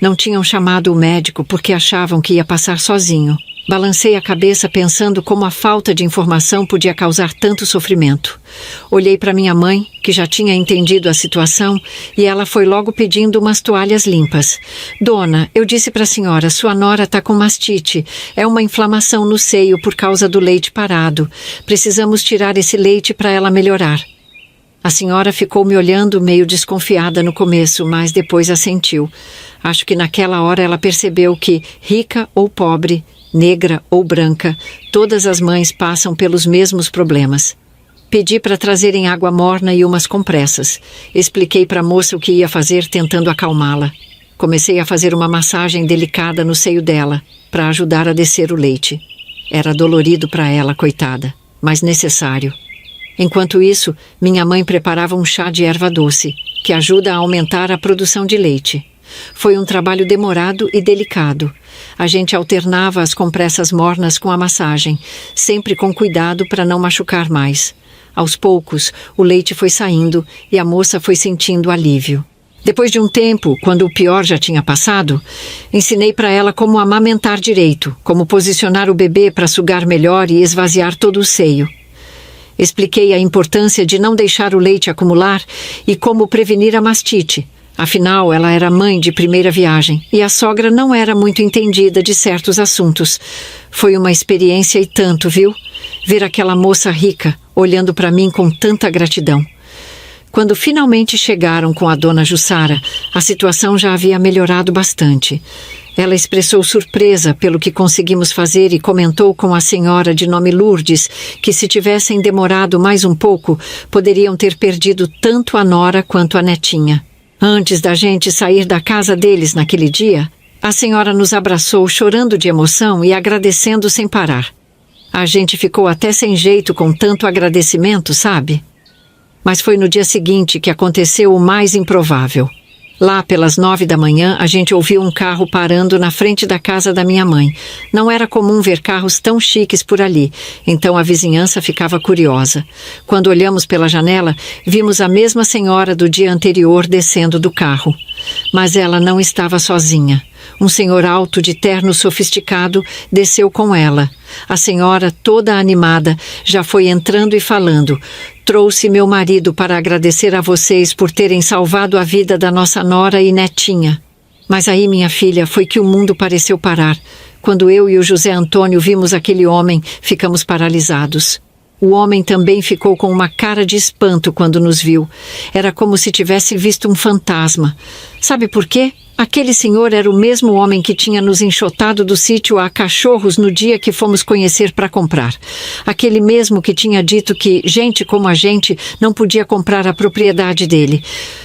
Speaker 2: Não tinham chamado o médico porque achavam que ia passar sozinho. Balancei a cabeça pensando como a falta de informação podia causar tanto sofrimento. Olhei para minha mãe, que já tinha entendido a situação, e ela foi logo pedindo umas toalhas limpas. Dona, eu disse para a senhora, sua nora está com mastite. É uma inflamação no seio por causa do leite parado. Precisamos tirar esse leite para ela melhorar. A senhora ficou me olhando meio desconfiada no começo, mas depois assentiu. Acho que naquela hora ela percebeu que, rica ou pobre, negra ou branca, todas as mães passam pelos mesmos problemas. Pedi para trazerem água morna e umas compressas. Expliquei para a moça o que ia fazer, tentando acalmá-la. Comecei a fazer uma massagem delicada no seio dela, para ajudar a descer o leite. Era dolorido para ela, coitada, mas necessário. Enquanto isso, minha mãe preparava um chá de erva doce, que ajuda a aumentar a produção de leite. Foi um trabalho demorado e delicado. A gente alternava as compressas mornas com a massagem, sempre com cuidado para não machucar mais. Aos poucos, o leite foi saindo e a moça foi sentindo alívio. Depois de um tempo, quando o pior já tinha passado, ensinei para ela como amamentar direito, como posicionar o bebê para sugar melhor e esvaziar todo o seio. Expliquei a importância de não deixar o leite acumular e como prevenir a mastite. Afinal, ela era mãe de primeira viagem e a sogra não era muito entendida de certos assuntos. Foi uma experiência e tanto, viu? Ver aquela moça rica olhando para mim com tanta gratidão. Quando finalmente chegaram com a dona Jussara, a situação já havia melhorado bastante. Ela expressou surpresa pelo que conseguimos fazer e comentou com a senhora de nome Lourdes que se tivessem demorado mais um pouco, poderiam ter perdido tanto a nora quanto a netinha. Antes da gente sair da casa deles naquele dia, a senhora nos abraçou chorando de emoção e agradecendo sem parar. A gente ficou até sem jeito com tanto agradecimento, sabe? Mas foi no dia seguinte que aconteceu o mais improvável. Lá pelas 9 da manhã, a gente ouviu um carro parando na frente da casa da minha mãe. Não era comum ver carros tão chiques por ali, então a vizinhança ficava curiosa. Quando olhamos pela janela, vimos a mesma senhora do dia anterior descendo do carro. Mas ela não estava sozinha. Um senhor alto de terno sofisticado desceu com ela. A senhora, toda animada, já foi entrando e falando: "Trouxe meu marido para agradecer a vocês por terem salvado a vida da nossa nora e netinha." Mas aí, minha filha, foi que o mundo pareceu parar. Quando eu e o José Antônio vimos aquele homem, ficamos paralisados. O homem também ficou com uma cara de espanto quando nos viu. Era como se tivesse visto um fantasma. Sabe por quê? Aquele senhor era o mesmo homem que tinha nos enxotado do sítio a cachorros no dia que fomos conhecer para comprar. Aquele mesmo que tinha dito que gente como a gente não podia comprar a propriedade dele.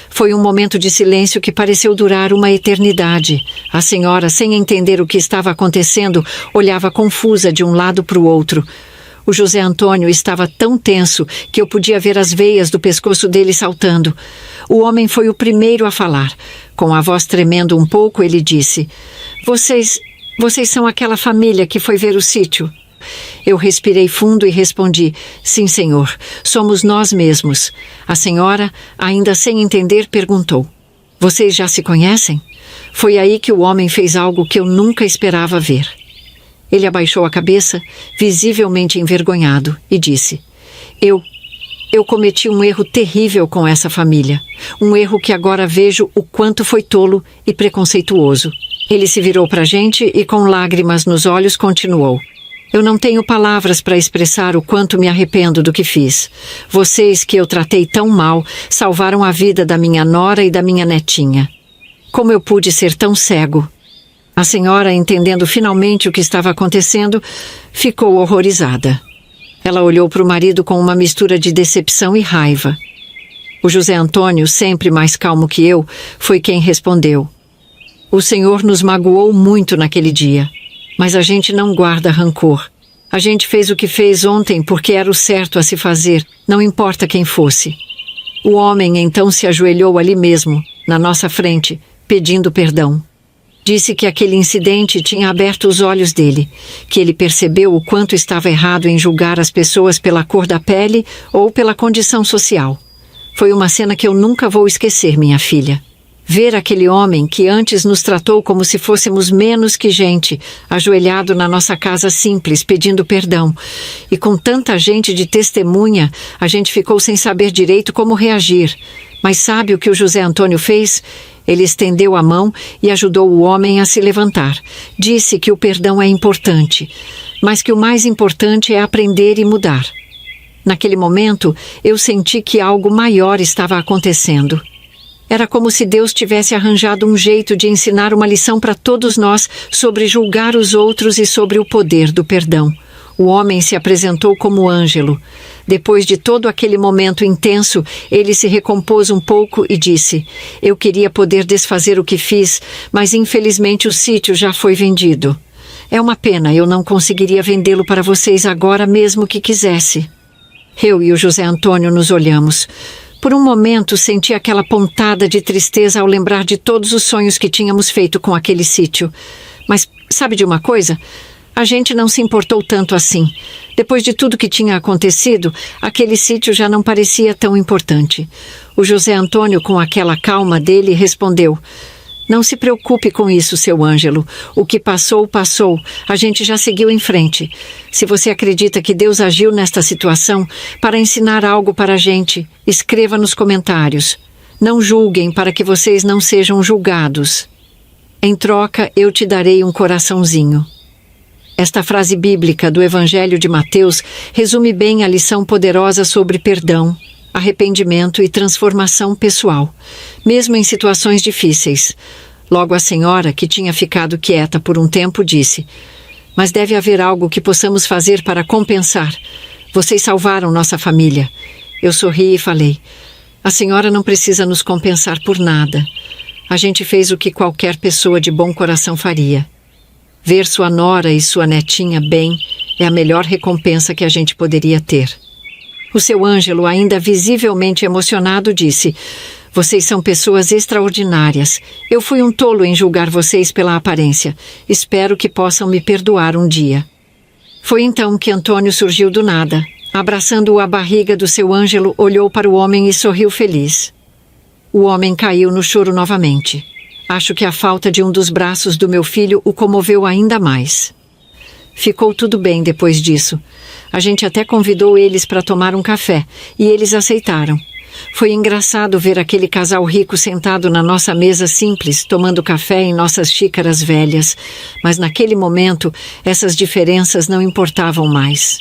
Speaker 2: Foi um momento de silêncio que pareceu durar uma eternidade. A senhora, sem entender o que estava acontecendo, olhava confusa de um lado para o outro. O José Antônio estava tão tenso que eu podia ver as veias do pescoço dele saltando. O homem foi o primeiro a falar. Com a voz tremendo um pouco, ele disse: Vocês são aquela família que foi ver o sítio?" Eu respirei fundo e respondi: "Sim, senhor, somos nós mesmos." A senhora, ainda sem entender, perguntou: "Vocês já se conhecem?" Foi aí que o homem fez algo que eu nunca esperava ver. Ele abaixou a cabeça, visivelmente envergonhado, e disse: Eu cometi um erro terrível com essa família. Um erro que agora vejo o quanto foi tolo e preconceituoso." Ele se virou para a gente e, com lágrimas nos olhos, continuou: "Eu não tenho palavras para expressar o quanto me arrependo do que fiz. Vocês, que eu tratei tão mal, salvaram a vida da minha nora e da minha netinha. Como eu pude ser tão cego?" A senhora, entendendo finalmente o que estava acontecendo, ficou horrorizada. Ela olhou para o marido com uma mistura de decepção e raiva. O José Antônio, sempre mais calmo que eu, foi quem respondeu: "O senhor nos magoou muito naquele dia, mas a gente não guarda rancor. A gente fez o que fez ontem porque era o certo a se fazer, não importa quem fosse." O homem então se ajoelhou ali mesmo, na nossa frente, pedindo perdão. Disse que aquele incidente tinha aberto os olhos dele, que ele percebeu o quanto estava errado em julgar as pessoas pela cor da pele ou pela condição social. Foi uma cena que eu nunca vou esquecer, minha filha. Ver aquele homem que antes nos tratou como se fôssemos menos que gente, ajoelhado na nossa casa simples, pedindo perdão. E com tanta gente de testemunha, a gente ficou sem saber direito como reagir. Mas sabe o que o José Antônio fez? Ele estendeu a mão e ajudou o homem a se levantar. Disse que o perdão é importante, mas que o mais importante é aprender e mudar. Naquele momento, eu senti que algo maior estava acontecendo. Era como se Deus tivesse arranjado um jeito de ensinar uma lição para todos nós sobre julgar os outros e sobre o poder do perdão. O homem se apresentou como Ângelo. Depois de todo aquele momento intenso, ele se recompôs um pouco e disse: "Eu queria poder desfazer o que fiz, mas infelizmente o sítio já foi vendido. É uma pena, eu não conseguiria vendê-lo para vocês agora mesmo que quisesse." Eu e o José Antônio nos olhamos. Por um momento senti aquela pontada de tristeza ao lembrar de todos os sonhos que tínhamos feito com aquele sítio. Mas sabe de uma coisa? A gente não se importou tanto assim. Depois de tudo que tinha acontecido, aquele sítio já não parecia tão importante. O José Antônio, com aquela calma dele, respondeu: "Não se preocupe com isso, seu Ângelo. O que passou, passou. A gente já seguiu em frente. Se você acredita que Deus agiu nesta situação para ensinar algo para a gente, escreva nos comentários. Não julguem para que vocês não sejam julgados. Em troca, eu te darei um coraçãozinho." Esta frase bíblica do Evangelho de Mateus resume bem a lição poderosa sobre perdão, arrependimento e transformação pessoal, mesmo em situações difíceis. Logo a senhora, que tinha ficado quieta por um tempo, disse: "Mas deve haver algo que possamos fazer para compensar. Vocês salvaram nossa família." Eu sorri e falei: "A senhora não precisa nos compensar por nada. A gente fez o que qualquer pessoa de bom coração faria. Ver sua nora e sua netinha bem é a melhor recompensa que a gente poderia ter." O seu Ângelo, ainda visivelmente emocionado, disse: "Vocês são pessoas extraordinárias. Eu fui um tolo em julgar vocês pela aparência. Espero que possam me perdoar um dia." Foi então que Antônio surgiu do nada. Abraçando a barriga do seu Ângelo, olhou para o homem e sorriu feliz. O homem caiu no choro novamente. Acho que a falta de um dos braços do meu filho o comoveu ainda mais. Ficou tudo bem depois disso. A gente até convidou eles para tomar um café, e eles aceitaram. Foi engraçado ver aquele casal rico sentado na nossa mesa simples, tomando café em nossas xícaras velhas, mas naquele momento essas diferenças não importavam mais.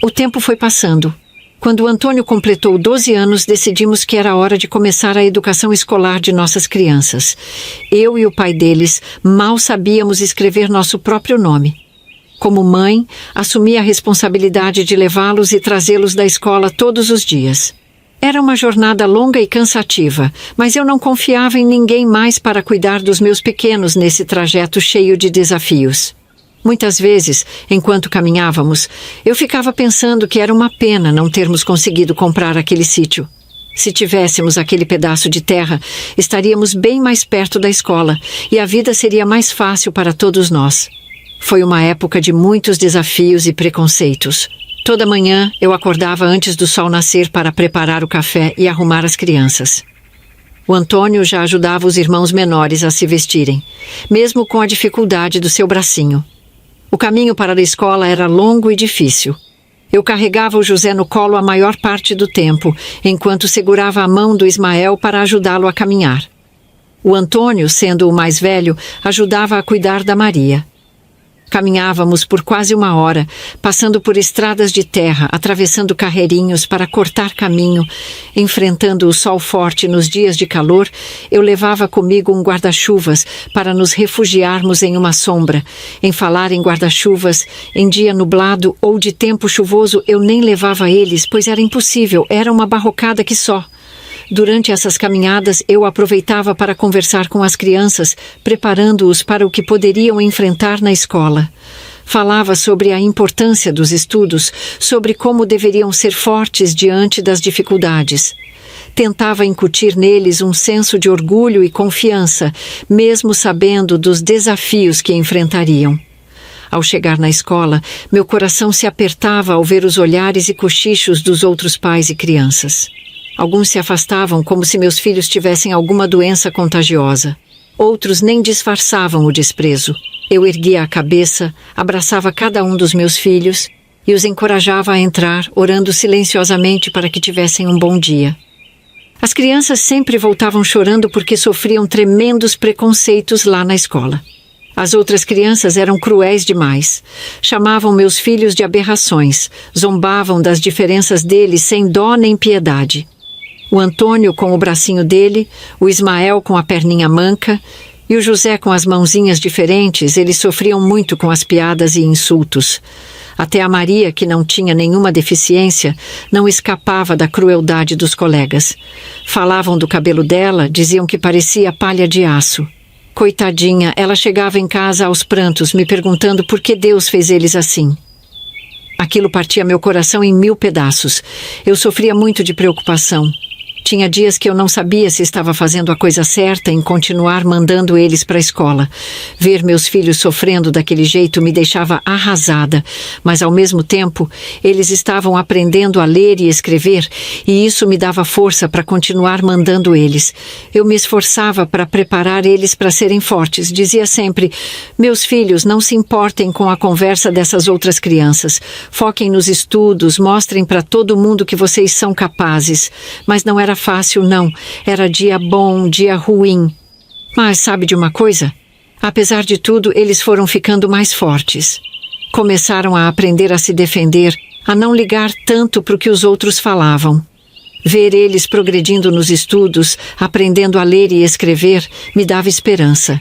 Speaker 2: O tempo foi passando. Quando o Antônio completou 12 anos, decidimos que era hora de começar a educação escolar de nossas crianças. Eu e o pai deles mal sabíamos escrever nosso próprio nome. Como mãe, assumi a responsabilidade de levá-los e trazê-los da escola todos os dias. Era uma jornada longa e cansativa, mas eu não confiava em ninguém mais para cuidar dos meus pequenos nesse trajeto cheio de desafios. Muitas vezes, enquanto caminhávamos, eu ficava pensando que era uma pena não termos conseguido comprar aquele sítio. Se tivéssemos aquele pedaço de terra, estaríamos bem mais perto da escola e a vida seria mais fácil para todos nós. Foi uma época de muitos desafios e preconceitos. Toda manhã eu acordava antes do sol nascer para preparar o café e arrumar as crianças. O Antônio já ajudava os irmãos menores a se vestirem, mesmo com a dificuldade do seu bracinho. O caminho para a escola era longo e difícil. Eu carregava o José no colo a maior parte do tempo, enquanto segurava a mão do Ismael para ajudá-lo a caminhar. O Antônio, sendo o mais velho, ajudava a cuidar da Maria. Caminhávamos por quase 1 hora, passando por estradas de terra, atravessando carreirinhos para cortar caminho. Enfrentando o sol forte nos dias de calor, eu levava comigo um guarda-chuvas para nos refugiarmos em uma sombra. Em falar em guarda-chuvas, em dia nublado ou de tempo chuvoso, eu nem levava eles, pois era impossível, era uma barrocada que só. Durante essas caminhadas, eu aproveitava para conversar com as crianças, preparando-os para o que poderiam enfrentar na escola. Falava sobre a importância dos estudos, sobre como deveriam ser fortes diante das dificuldades. Tentava incutir neles um senso de orgulho e confiança, mesmo sabendo dos desafios que enfrentariam. Ao chegar na escola, meu coração se apertava ao ver os olhares e cochichos dos outros pais e crianças. Alguns se afastavam como se meus filhos tivessem alguma doença contagiosa. Outros nem disfarçavam o desprezo. Eu erguia a cabeça, abraçava cada um dos meus filhos e os encorajava a entrar, orando silenciosamente para que tivessem um bom dia. As crianças sempre voltavam chorando porque sofriam tremendos preconceitos lá na escola. As outras crianças eram cruéis demais. Chamavam meus filhos de aberrações, zombavam das diferenças deles sem dó nem piedade. O Antônio com o bracinho dele, o Ismael com a perninha manca e o José com as mãozinhas diferentes, eles sofriam muito com as piadas e insultos. Até a Maria, que não tinha nenhuma deficiência, não escapava da crueldade dos colegas. Falavam do cabelo dela, diziam que parecia palha de aço. Coitadinha, ela chegava em casa aos prantos, me perguntando por que Deus fez eles assim. Aquilo partia meu coração em 1000 pedaços. Eu sofria muito de preocupação. Tinha dias que eu não sabia se estava fazendo a coisa certa em continuar mandando eles para a escola. Ver meus filhos sofrendo daquele jeito me deixava arrasada, mas ao mesmo tempo eles estavam aprendendo a ler e escrever e isso me dava força para continuar mandando eles. Eu me esforçava para preparar eles para serem fortes. Dizia sempre: meus filhos, não se importem com a conversa dessas outras crianças. Foquem nos estudos, mostrem para todo mundo que vocês são capazes. Mas não era fácil, não. Era dia bom, dia ruim. Mas sabe de uma coisa? Apesar de tudo, eles foram ficando mais fortes. Começaram a aprender a se defender, a não ligar tanto para o que os outros falavam. Ver eles progredindo nos estudos, aprendendo a ler e escrever, me dava esperança.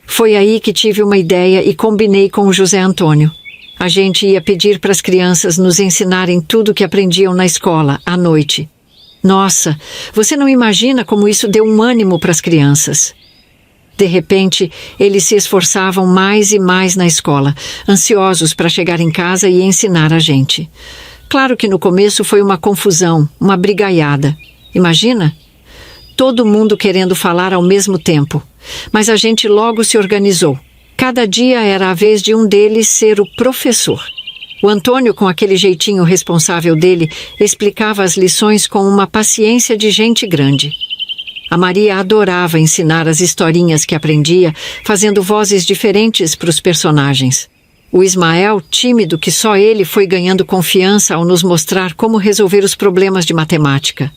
Speaker 2: Foi aí que tive uma ideia e combinei com o José Antônio. A gente ia pedir para as crianças nos ensinarem tudo o que aprendiam na escola, à noite. Nossa, você não imagina como isso deu um ânimo para as crianças. De repente, eles se esforçavam mais e mais na escola, ansiosos para chegar em casa e ensinar a gente. Claro que no começo foi uma confusão, uma brigaiada. Imagina? Todo mundo querendo falar ao mesmo tempo. Mas a gente logo se organizou. Cada dia era a vez de um deles ser o professor. O Antônio, com aquele jeitinho responsável dele, explicava as lições com uma paciência de gente grande. A Maria adorava ensinar as historinhas que aprendia, fazendo vozes diferentes para os personagens. O Ismael, tímido que só ele, foi ganhando confiança ao nos mostrar como resolver os problemas de matemática.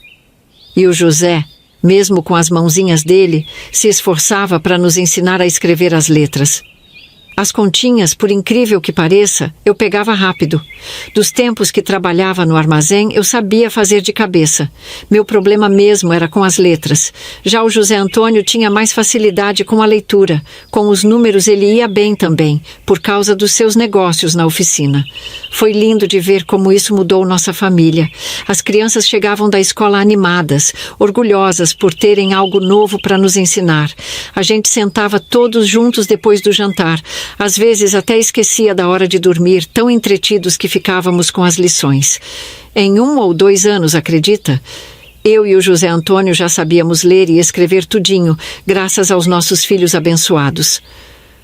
Speaker 2: E o José, mesmo com as mãozinhas dele, se esforçava para nos ensinar a escrever as letras. As continhas, por incrível que pareça, eu pegava rápido. Dos tempos que trabalhava no armazém, eu sabia fazer de cabeça. Meu problema mesmo era com as letras. Já o José Antônio tinha mais facilidade com a leitura. Com os números ele ia bem também, por causa dos seus negócios na oficina. Foi lindo de ver como isso mudou nossa família. As crianças chegavam da escola animadas, orgulhosas por terem algo novo para nos ensinar. A gente sentava todos juntos depois do jantar. Às vezes até esquecia da hora de dormir, tão entretidos que ficávamos com as lições. Em 1 ou 2 anos, acredita? Eu e o José Antônio já sabíamos ler e escrever tudinho, graças aos nossos filhos abençoados.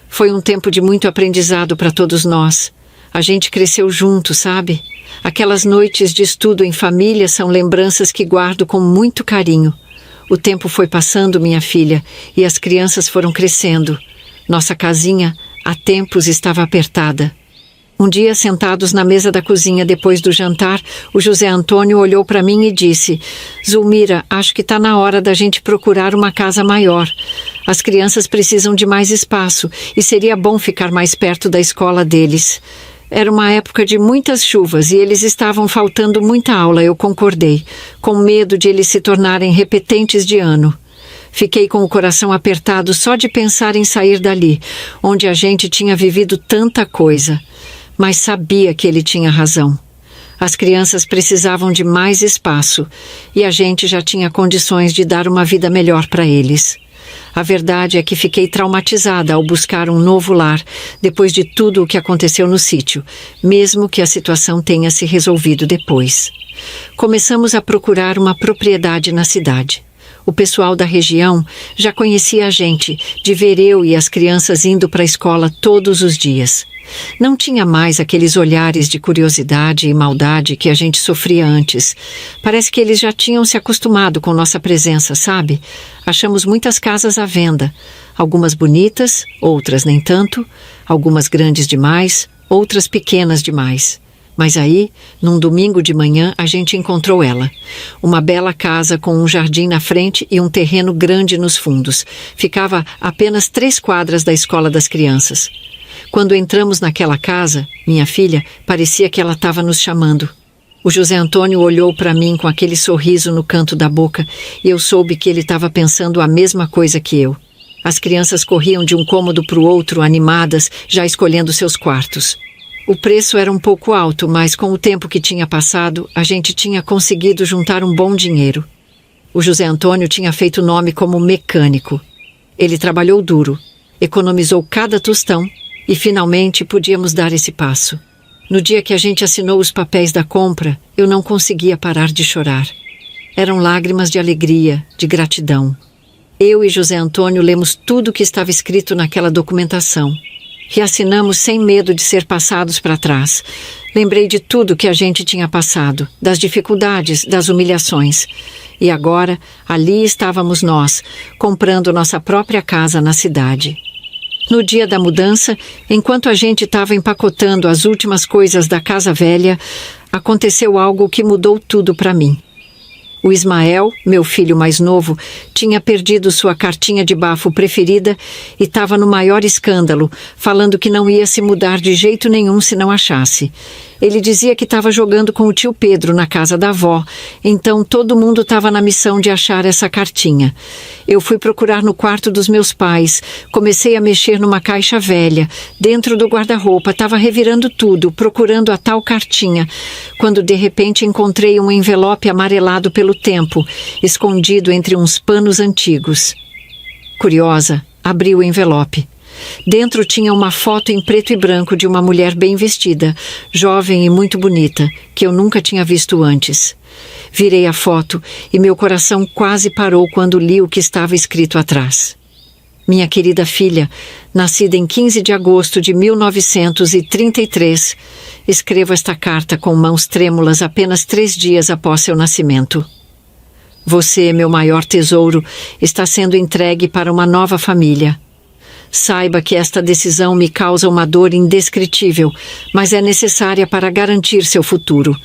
Speaker 2: Foi um tempo de muito aprendizado para todos nós. A gente cresceu junto, sabe? Aquelas noites de estudo em família são lembranças que guardo com muito carinho. O tempo foi passando, minha filha, e as crianças foram crescendo. Nossa casinha, há tempos, estava apertada. Um dia, sentados na mesa da cozinha depois do jantar, o José Antônio olhou para mim e disse: Zulmira, acho que está na hora da gente procurar uma casa maior. As crianças precisam de mais espaço e seria bom ficar mais perto da escola deles. Era uma época de muitas chuvas e eles estavam faltando muita aula, eu concordei, com medo de eles se tornarem repetentes de ano. Fiquei com o coração apertado só de pensar em sair dali, onde a gente tinha vivido tanta coisa. Mas sabia que ele tinha razão. As crianças precisavam de mais espaço e a gente já tinha condições de dar uma vida melhor para eles. A verdade é que fiquei traumatizada ao buscar um novo lar depois de tudo o que aconteceu no sítio, mesmo que a situação tenha se resolvido depois. Começamos a procurar uma propriedade na cidade. O pessoal da região já conhecia a gente, de ver eu e as crianças indo para a escola todos os dias. Não tinha mais aqueles olhares de curiosidade e maldade que a gente sofria antes. Parece que eles já tinham se acostumado com nossa presença, sabe? Achamos muitas casas à venda. Algumas bonitas, outras nem tanto. Algumas grandes demais, outras pequenas demais. Mas aí, num domingo de manhã, a gente encontrou ela. Uma bela casa com um jardim na frente e um terreno grande nos fundos. Ficava a apenas 3 quadras da escola das crianças. Quando entramos naquela casa, minha filha, parecia que ela estava nos chamando. O José Antônio olhou para mim com aquele sorriso no canto da boca e eu soube que ele estava pensando a mesma coisa que eu. As crianças corriam de um cômodo para o outro, animadas, já escolhendo seus quartos. O preço era um pouco alto, mas com o tempo que tinha passado, a gente tinha conseguido juntar um bom dinheiro. O José Antônio tinha feito nome como mecânico. Ele trabalhou duro, economizou cada tostão e finalmente podíamos dar esse passo. No dia que a gente assinou os papéis da compra, eu não conseguia parar de chorar. Eram lágrimas de alegria, de gratidão. Eu e José Antônio lemos tudo o que estava escrito naquela documentação. Reassinamos sem medo de ser passados para trás. Lembrei de tudo que a gente tinha passado, das dificuldades, das humilhações. E agora, ali estávamos nós, comprando nossa própria casa na cidade. No dia da mudança, enquanto a gente estava empacotando as últimas coisas da casa velha, aconteceu algo que mudou tudo para mim. O Ismael, meu filho mais novo, tinha perdido sua cartinha de bafo preferida e estava no maior escândalo, falando que não ia se mudar de jeito nenhum se não achasse. Ele dizia que estava jogando com o tio Pedro na casa da avó, então todo mundo estava na missão de achar essa cartinha. Eu fui procurar no quarto dos meus pais, comecei a mexer numa caixa velha, dentro do guarda-roupa, estava revirando tudo, procurando a tal cartinha, quando de repente encontrei um envelope amarelado pelo tempo, escondido entre uns panos antigos. Curiosa, abri o envelope. Dentro tinha uma foto em preto e branco de uma mulher bem vestida, jovem e muito bonita, que eu nunca tinha visto antes. Virei a foto e meu coração quase parou quando li o que estava escrito atrás. Minha querida filha, nascida em 15 de agosto de 1933, escrevo esta carta com mãos trêmulas apenas 3 dias após seu nascimento. Você, meu maior tesouro, está sendo entregue para uma nova família. Saiba que esta decisão me causa uma dor indescritível, mas é necessária para garantir seu futuro.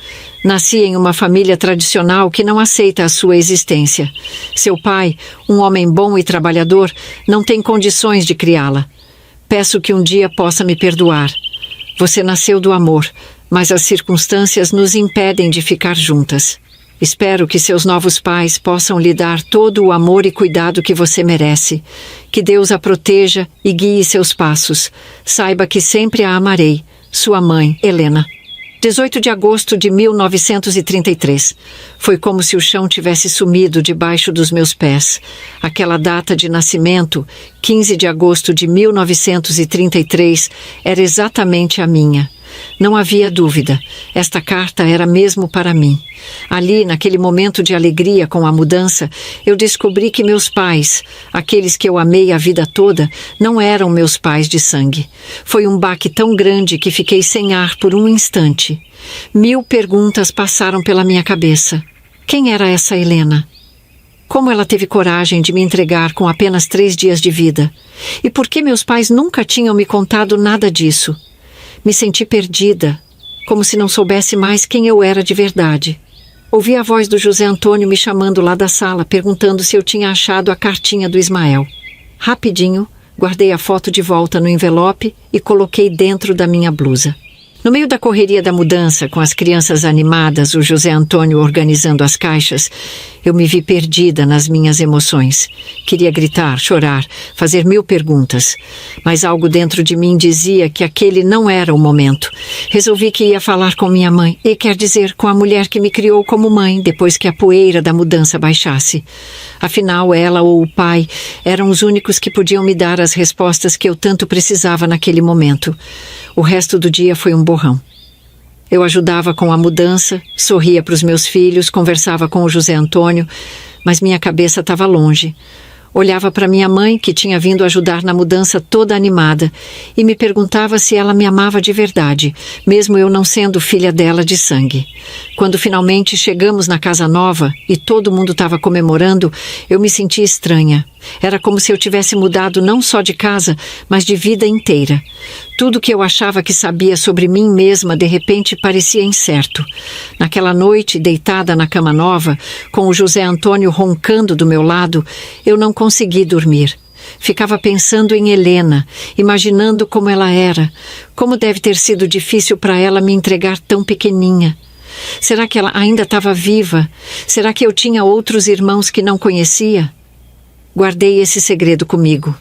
Speaker 2: Nasci em uma família tradicional que não aceita a sua existência. Seu pai, um homem bom e trabalhador, não tem condições de criá-la. Peço que um dia possa me perdoar. Você nasceu do amor, mas as circunstâncias nos impedem de ficar juntas. Espero que seus novos pais possam lhe dar todo o amor e cuidado que você merece. Que Deus a proteja e guie seus passos. Saiba que sempre a amarei. Sua mãe, Helena. 18 de agosto de 1933. Foi como se o chão tivesse sumido debaixo dos meus pés. Aquela data de nascimento, 15 de agosto de 1933, era exatamente a minha. Não havia dúvida. Esta carta era mesmo para mim. Ali, naquele momento de alegria com a mudança, eu descobri que meus pais, aqueles que eu amei a vida toda, não eram meus pais de sangue. Foi um baque tão grande que fiquei sem ar por um instante. 1000 perguntas passaram pela minha cabeça. Quem era essa Helena? Como ela teve coragem de me entregar com apenas 3 dias de vida? E por que meus pais nunca tinham me contado nada disso? Me senti perdida, como se não soubesse mais quem eu era de verdade. Ouvi a voz do José Antônio me chamando lá da sala, perguntando se eu tinha achado a cartinha do Ismael. Rapidinho, guardei a foto de volta no envelope e coloquei dentro da minha blusa. No meio da correria da mudança, com as crianças animadas, o José Antônio organizando as caixas, eu me vi perdida nas minhas emoções. Queria gritar, chorar, fazer 1000 perguntas. Mas algo dentro de mim dizia que aquele não era o momento. Resolvi que ia falar com minha mãe, e quer dizer, com a mulher que me criou como mãe, depois que a poeira da mudança baixasse. Afinal, ela ou o pai eram os únicos que podiam me dar as respostas que eu tanto precisava naquele momento. O resto do dia foi um borrão. Eu ajudava com a mudança, sorria para os meus filhos, conversava com o José Antônio, mas minha cabeça estava longe. Olhava para minha mãe, que tinha vindo ajudar na mudança toda animada, e me perguntava se ela me amava de verdade, mesmo eu não sendo filha dela de sangue. Quando finalmente chegamos na casa nova e todo mundo estava comemorando, eu me senti estranha. Era como se eu tivesse mudado não só de casa, mas de vida inteira. Tudo que eu achava que sabia sobre mim mesma, de repente, parecia incerto. Naquela noite, deitada na cama nova, com o José Antônio roncando do meu lado, eu não consegui dormir. Ficava pensando em Helena, imaginando como ela era. Como deve ter sido difícil para ela me entregar tão pequeninha. Será que ela ainda estava viva? Será que eu tinha outros irmãos que não conhecia? Guardei esse segredo comigo.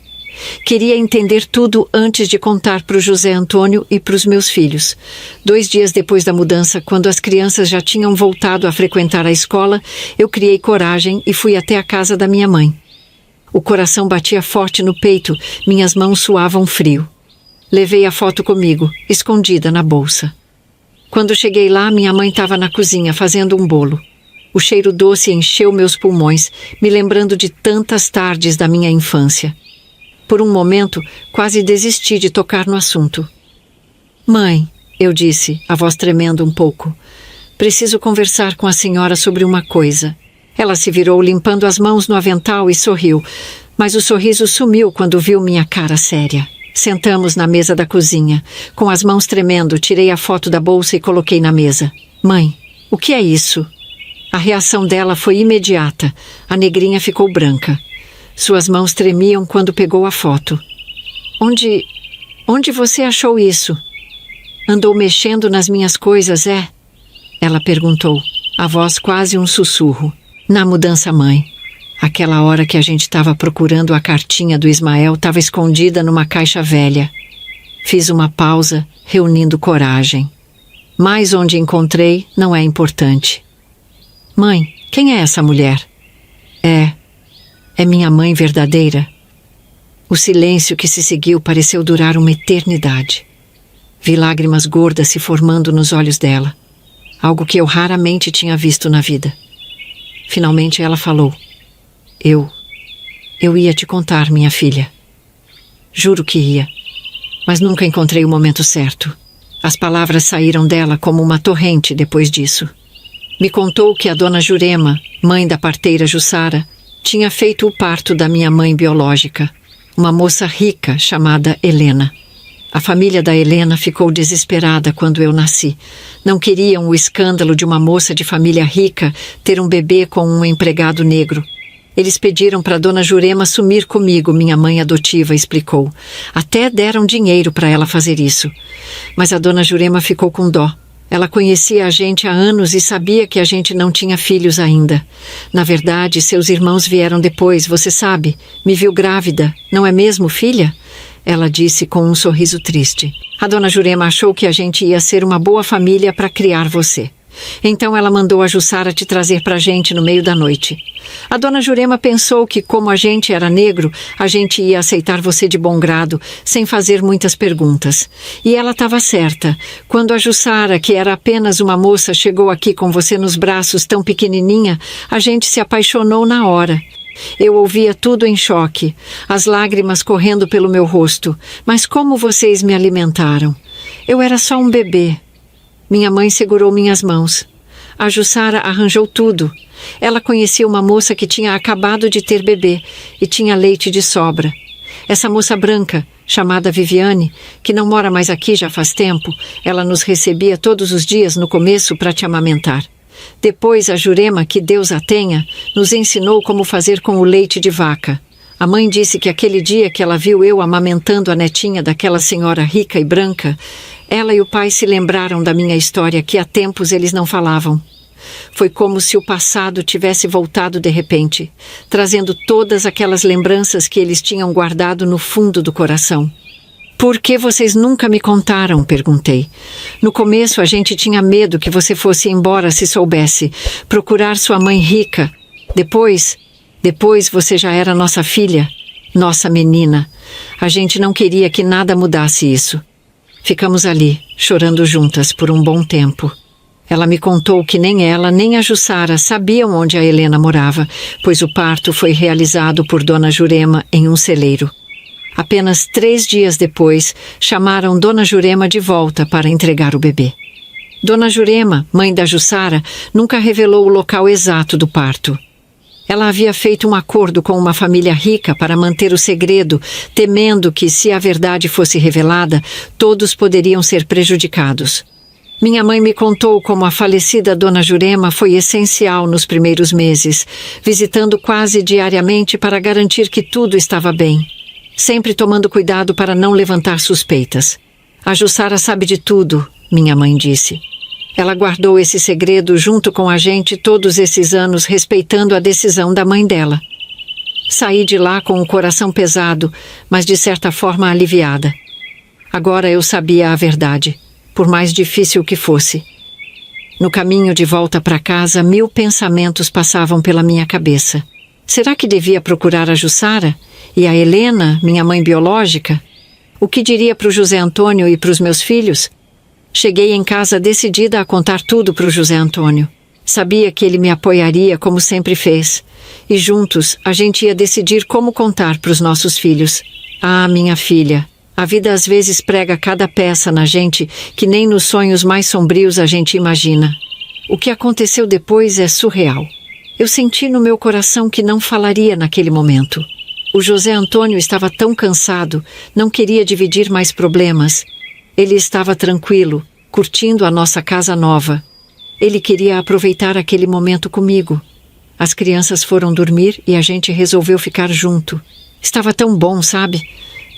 Speaker 2: Queria entender tudo antes de contar para o José Antônio e para os meus filhos. 2 dias depois da mudança, quando as crianças já tinham voltado a frequentar a escola, eu criei coragem e fui até a casa da minha mãe. O coração batia forte no peito, minhas mãos suavam frio. Levei a foto comigo, escondida na bolsa. Quando cheguei lá, minha mãe estava na cozinha fazendo um bolo. O cheiro doce encheu meus pulmões, me lembrando de tantas tardes da minha infância. Por um momento, quase desisti de tocar no assunto. Mãe, eu disse, a voz tremendo um pouco, preciso conversar com a senhora sobre uma coisa. Ela se virou limpando as mãos no avental e sorriu, mas o sorriso sumiu quando viu minha cara séria. Sentamos na mesa da cozinha. Com as mãos tremendo, tirei a foto da bolsa e coloquei na mesa. Mãe, o que é isso? A reação dela foi imediata. A negrinha ficou branca. Suas mãos tremiam quando pegou a foto. Onde você achou isso? Andou mexendo nas minhas coisas, é? Ela perguntou, a voz quase um sussurro. Na mudança, mãe. Aquela hora que a gente estava procurando a cartinha do Ismael estava escondida numa caixa velha. Fiz uma pausa, reunindo coragem. Mas onde encontrei não é importante. Mãe, quem é essa mulher? É minha mãe verdadeira? O silêncio que se seguiu pareceu durar uma eternidade. Vi lágrimas gordas se formando nos olhos dela. Algo que eu raramente tinha visto na vida. Finalmente ela falou. Eu ia te contar, minha filha. Juro que ia, mas nunca encontrei o momento certo. As palavras saíram dela como uma torrente depois disso. Me contou que a dona Jurema, mãe da parteira Jussara, tinha feito o parto da minha mãe biológica, uma moça rica chamada Helena. A família da Helena ficou desesperada quando eu nasci. Não queriam o escândalo de uma moça de família rica ter um bebê com um empregado negro. Eles pediram para dona Jurema sumir comigo, minha mãe adotiva explicou. Até deram dinheiro para ela fazer isso. Mas a dona Jurema ficou com dó. Ela conhecia a gente há anos e sabia que a gente não tinha filhos ainda. Na verdade, seus irmãos vieram depois, você sabe. Me viu grávida, não é mesmo, filha? Ela disse com um sorriso triste. A dona Jurema achou que a gente ia ser uma boa família para criar você. Então ela mandou a Jussara te trazer pra gente no meio da noite. A dona Jurema pensou que, como a gente era negro, a gente ia aceitar você de bom grado, sem fazer muitas perguntas. E ela estava certa. Quando a Jussara, que era apenas uma moça, chegou aqui com você nos braços tão pequenininha, a gente se apaixonou na hora. Eu ouvia tudo em choque, as lágrimas correndo pelo meu rosto. Mas como vocês me alimentaram? Eu era só um bebê. Minha mãe segurou minhas mãos. A Jussara arranjou tudo. Ela conhecia uma moça que tinha acabado de ter bebê e tinha leite de sobra. Essa moça branca, chamada Viviane, que não mora mais aqui já faz tempo, ela nos recebia todos os dias no começo para te amamentar. Depois a Jurema, que Deus a tenha, nos ensinou como fazer com o leite de vaca. A mãe disse que aquele dia que ela viu eu amamentando a netinha daquela senhora rica e branca, ela e o pai se lembraram da minha história que há tempos eles não falavam. Foi como se o passado tivesse voltado de repente, trazendo todas aquelas lembranças que eles tinham guardado no fundo do coração. Por que vocês nunca me contaram? Perguntei. No começo a gente tinha medo que você fosse embora se soubesse, procurar sua mãe rica. Depois você já era nossa filha, nossa menina. A gente não queria que nada mudasse isso. Ficamos ali, chorando juntas por um bom tempo. Ela me contou que nem ela, nem a Jussara sabiam onde a Helena morava, pois o parto foi realizado por dona Jurema em um celeiro. Apenas 3 dias depois, chamaram dona Jurema de volta para entregar o bebê. Dona Jurema, mãe da Jussara, nunca revelou o local exato do parto. Ela havia feito um acordo com uma família rica para manter o segredo, temendo que, se a verdade fosse revelada, todos poderiam ser prejudicados. Minha mãe me contou como a falecida dona Jurema foi essencial nos primeiros meses, visitando quase diariamente para garantir que tudo estava bem, sempre tomando cuidado para não levantar suspeitas. A Jussara sabe de tudo, minha mãe disse. Ela guardou esse segredo junto com a gente todos esses anos, respeitando a decisão da mãe dela. Saí de lá com o coração pesado, mas de certa forma aliviada. Agora eu sabia a verdade, por mais difícil que fosse. No caminho de volta para casa, 1000 pensamentos passavam pela minha cabeça. Será que devia procurar a Jussara? E a Helena, minha mãe biológica? O que diria para o José Antônio e para os meus filhos? Cheguei em casa decidida a contar tudo para o José Antônio. Sabia que ele me apoiaria como sempre fez. E juntos, a gente ia decidir como contar para os nossos filhos. Ah, minha filha, a vida às vezes prega cada peça na gente que nem nos sonhos mais sombrios a gente imagina. O que aconteceu depois é surreal. Eu senti no meu coração que não falaria naquele momento. O José Antônio estava tão cansado, não queria dividir mais problemas. Ele estava tranquilo, curtindo a nossa casa nova. Ele queria aproveitar aquele momento comigo. As crianças foram dormir e a gente resolveu ficar junto. Estava tão bom, sabe?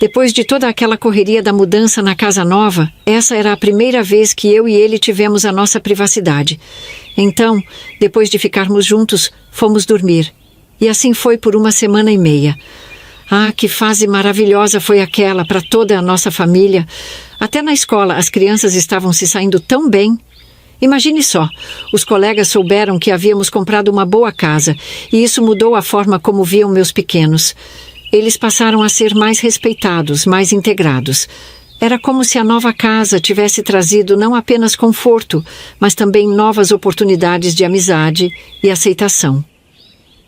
Speaker 2: Depois de toda aquela correria da mudança na casa nova, essa era a primeira vez que eu e ele tivemos a nossa privacidade. Então, depois de ficarmos juntos, fomos dormir. E assim foi por 1,5 semanas. Ah, que fase maravilhosa foi aquela para toda a nossa família. Até na escola as crianças estavam se saindo tão bem. Imagine só, os colegas souberam que havíamos comprado uma boa casa e isso mudou a forma como viam meus pequenos. Eles passaram a ser mais respeitados, mais integrados. Era como se a nova casa tivesse trazido não apenas conforto, mas também novas oportunidades de amizade e aceitação.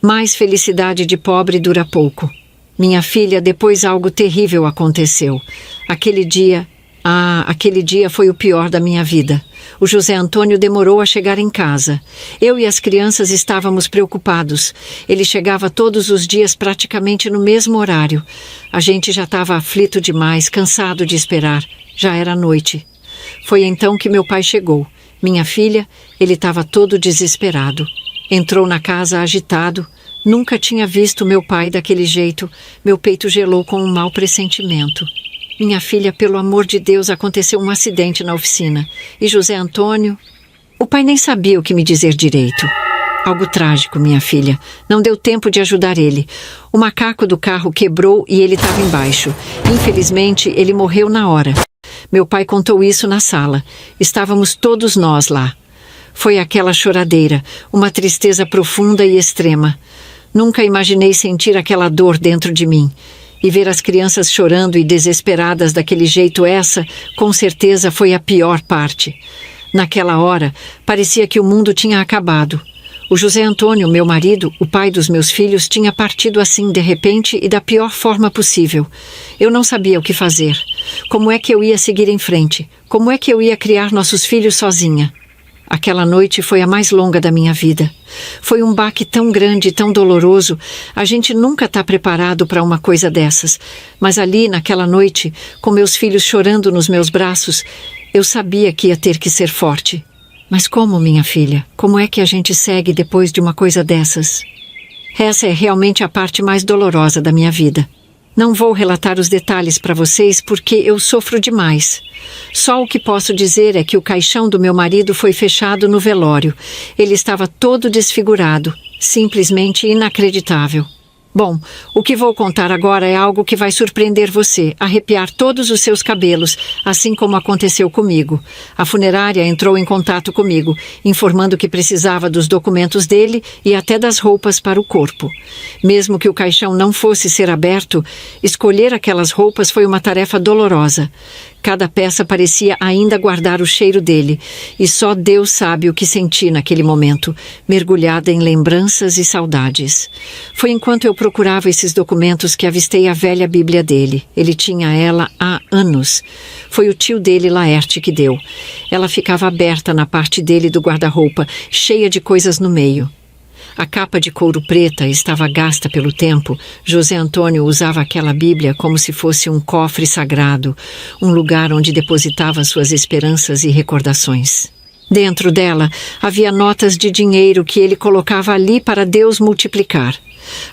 Speaker 2: Mas felicidade de pobre dura pouco. Minha filha, depois algo terrível aconteceu. Aquele dia foi o pior da minha vida. O José Antônio demorou a chegar em casa. Eu e as crianças estávamos preocupados. Ele chegava todos os dias praticamente no mesmo horário. A gente já estava aflito demais, cansado de esperar. Já era noite. Foi então que meu pai chegou. Minha filha, ele estava todo desesperado. Entrou na casa agitado. Nunca tinha visto meu pai daquele jeito. Meu peito gelou com um mau pressentimento. Minha filha, pelo amor de Deus, aconteceu um acidente na oficina. E José Antônio... O pai nem sabia o que me dizer direito. Algo trágico, minha filha. Não deu tempo de ajudar ele. O macaco do carro quebrou e ele estava embaixo. Infelizmente, ele morreu na hora. Meu pai contou isso na sala. Estávamos todos nós lá. Foi aquela choradeira, uma tristeza profunda e extrema. Nunca imaginei sentir aquela dor dentro de mim. E ver as crianças chorando e desesperadas daquele jeito, essa, com certeza, foi a pior parte. Naquela hora, parecia que o mundo tinha acabado. O José Antônio, meu marido, o pai dos meus filhos, tinha partido assim, de repente e da pior forma possível. Eu não sabia o que fazer. Como é que eu ia seguir em frente? Como é que eu ia criar nossos filhos sozinha? Aquela noite foi a mais longa da minha vida. Foi um baque tão grande e tão doloroso. A gente nunca está preparado para uma coisa dessas. Mas ali, naquela noite, com meus filhos chorando nos meus braços, eu sabia que ia ter que ser forte. Mas como, minha filha? Como é que a gente segue depois de uma coisa dessas? Essa é realmente a parte mais dolorosa da minha vida. Não vou relatar os detalhes para vocês porque eu sofro demais. Só o que posso dizer é que o caixão do meu marido foi fechado no velório. Ele estava todo desfigurado, simplesmente inacreditável. Bom, o que vou contar agora é algo que vai surpreender você, arrepiar todos os seus cabelos, assim como aconteceu comigo. A funerária entrou em contato comigo, informando que precisava dos documentos dele e até das roupas para o corpo. Mesmo que o caixão não fosse ser aberto, escolher aquelas roupas foi uma tarefa dolorosa. Cada peça parecia ainda guardar o cheiro dele, e só Deus sabe o que senti naquele momento, mergulhada em lembranças e saudades. Foi enquanto eu procurava esses documentos que avistei a velha Bíblia dele. Ele tinha ela há anos. Foi o tio dele, Laerte, que deu. Ela ficava aberta na parte dele do guarda-roupa, cheia de coisas no meio. A capa de couro preta estava gasta pelo tempo. José Antônio usava aquela Bíblia como se fosse um cofre sagrado, um lugar onde depositava suas esperanças e recordações. Dentro dela havia notas de dinheiro que ele colocava ali para Deus multiplicar.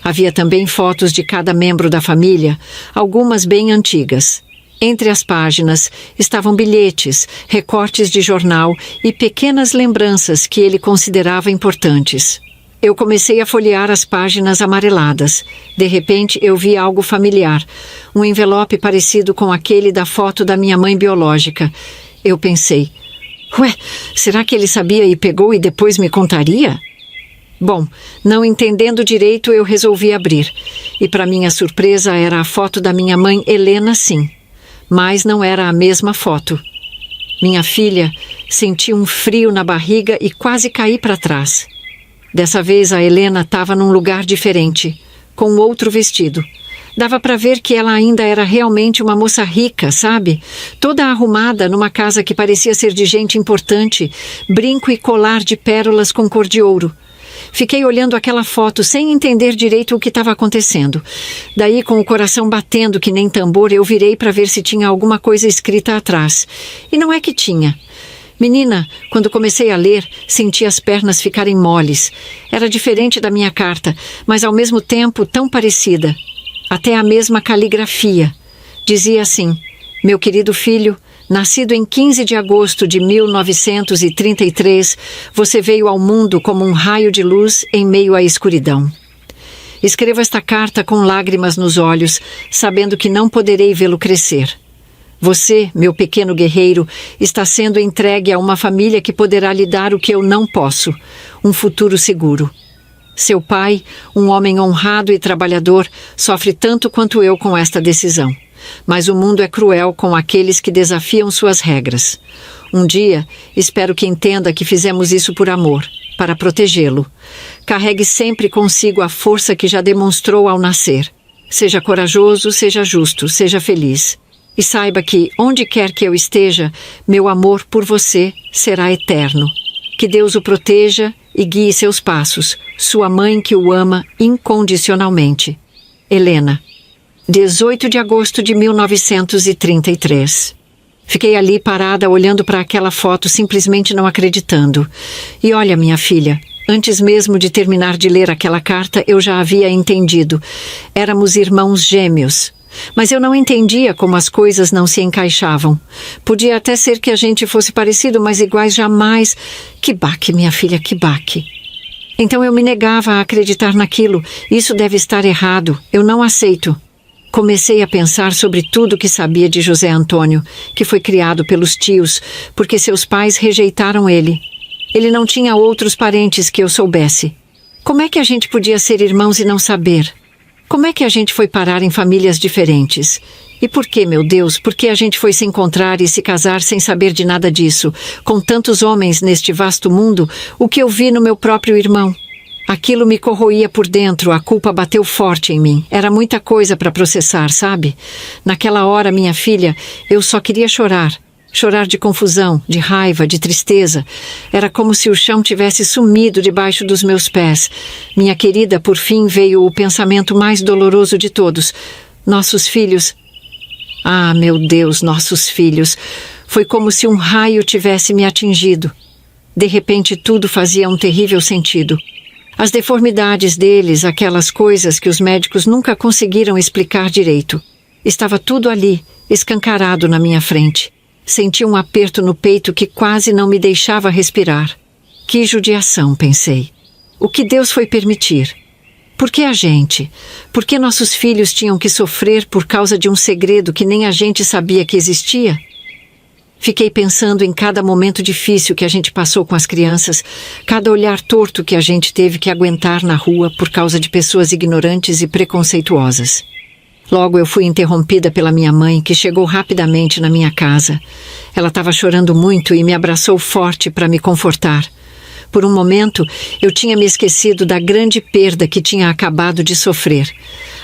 Speaker 2: Havia também fotos de cada membro da família, algumas bem antigas. Entre as páginas estavam bilhetes, recortes de jornal e pequenas lembranças que ele considerava importantes. Eu comecei a folhear as páginas amareladas. De repente, eu vi algo familiar. Um envelope parecido com aquele da foto da minha mãe biológica. Eu pensei, ué, será que ele sabia e pegou e depois me contaria? Bom, não entendendo direito, eu resolvi abrir. E para minha surpresa, era a foto da minha mãe Helena, sim. Mas não era a mesma foto. Minha filha, senti um frio na barriga e quase caí para trás. Dessa vez a Helena estava num lugar diferente, com outro vestido. Dava para ver que ela ainda era realmente uma moça rica, sabe? Toda arrumada numa casa que parecia ser de gente importante, brinco e colar de pérolas com cor de ouro. Fiquei olhando aquela foto sem entender direito o que estava acontecendo. Daí, com o coração batendo que nem tambor, eu virei para ver se tinha alguma coisa escrita atrás. E não é que tinha. Menina, quando comecei a ler, senti as pernas ficarem moles. Era diferente da minha carta, mas ao mesmo tempo tão parecida. Até a mesma caligrafia. Dizia assim: meu querido filho, nascido em 15 de agosto de 1933, você veio ao mundo como um raio de luz em meio à escuridão. Escrevo esta carta com lágrimas nos olhos, sabendo que não poderei vê-lo crescer. Você, meu pequeno guerreiro, está sendo entregue a uma família que poderá lhe dar o que eu não posso, um futuro seguro. Seu pai, um homem honrado e trabalhador, sofre tanto quanto eu com esta decisão. Mas o mundo é cruel com aqueles que desafiam suas regras. Um dia, espero que entenda que fizemos isso por amor, para protegê-lo. Carregue sempre consigo a força que já demonstrou ao nascer. Seja corajoso, seja justo, seja feliz. E saiba que, onde quer que eu esteja, meu amor por você será eterno. Que Deus o proteja e guie seus passos. Sua mãe que o ama incondicionalmente. Helena. 18 de agosto de 1933. Fiquei ali parada olhando para aquela foto, simplesmente não acreditando. E olha, minha filha, antes mesmo de terminar de ler aquela carta, eu já havia entendido. Éramos irmãos gêmeos. Mas eu não entendia como as coisas não se encaixavam. Podia até ser que a gente fosse parecido, mas iguais jamais. Que baque, minha filha, que baque. Então eu me negava a acreditar naquilo. Isso deve estar errado. Eu não aceito. Comecei a pensar sobre tudo que sabia de José Antônio, que foi criado pelos tios, porque seus pais rejeitaram ele. Ele não tinha outros parentes que eu soubesse. Como é que a gente podia ser irmãos e não saber? Como é que a gente foi parar em famílias diferentes? E por que, meu Deus, por que a gente foi se encontrar e se casar sem saber de nada disso? Com tantos homens neste vasto mundo, o que eu vi no meu próprio irmão? Aquilo me corroía por dentro, a culpa bateu forte em mim. Era muita coisa para processar, sabe? Naquela hora, minha filha, eu só queria chorar. Chorar de confusão, de raiva, de tristeza. Era como se o chão tivesse sumido debaixo dos meus pés. Minha querida, por fim veio o pensamento mais doloroso de todos. Nossos filhos. Ah, meu Deus, nossos filhos. Foi como se um raio tivesse me atingido. De repente tudo fazia um terrível sentido. As deformidades deles, aquelas coisas que os médicos nunca conseguiram explicar direito. Estava tudo ali, escancarado na minha frente. Senti um aperto no peito que quase não me deixava respirar. Que judiação, pensei. O que Deus foi permitir? Por que a gente? Por que nossos filhos tinham que sofrer por causa de um segredo que nem a gente sabia que existia? Fiquei pensando em cada momento difícil que a gente passou com as crianças, cada olhar torto que a gente teve que aguentar na rua por causa de pessoas ignorantes e preconceituosas. Logo eu fui interrompida pela minha mãe, que chegou rapidamente na minha casa. Ela estava chorando muito e me abraçou forte para me confortar. Por um momento, eu tinha me esquecido da grande perda que tinha acabado de sofrer.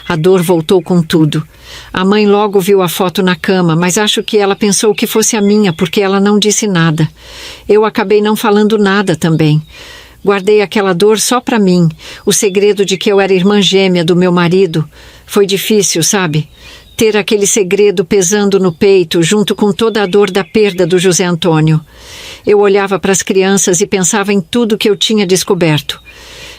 Speaker 2: A dor voltou com tudo. A mãe logo viu a foto na cama, mas acho que ela pensou que fosse a minha, porque ela não disse nada. Eu acabei não falando nada também. Guardei aquela dor só para mim, o segredo de que eu era irmã gêmea do meu marido. Foi difícil, sabe? Ter aquele segredo pesando no peito, junto com toda a dor da perda do José Antônio. Eu olhava para as crianças e pensava em tudo que eu tinha descoberto.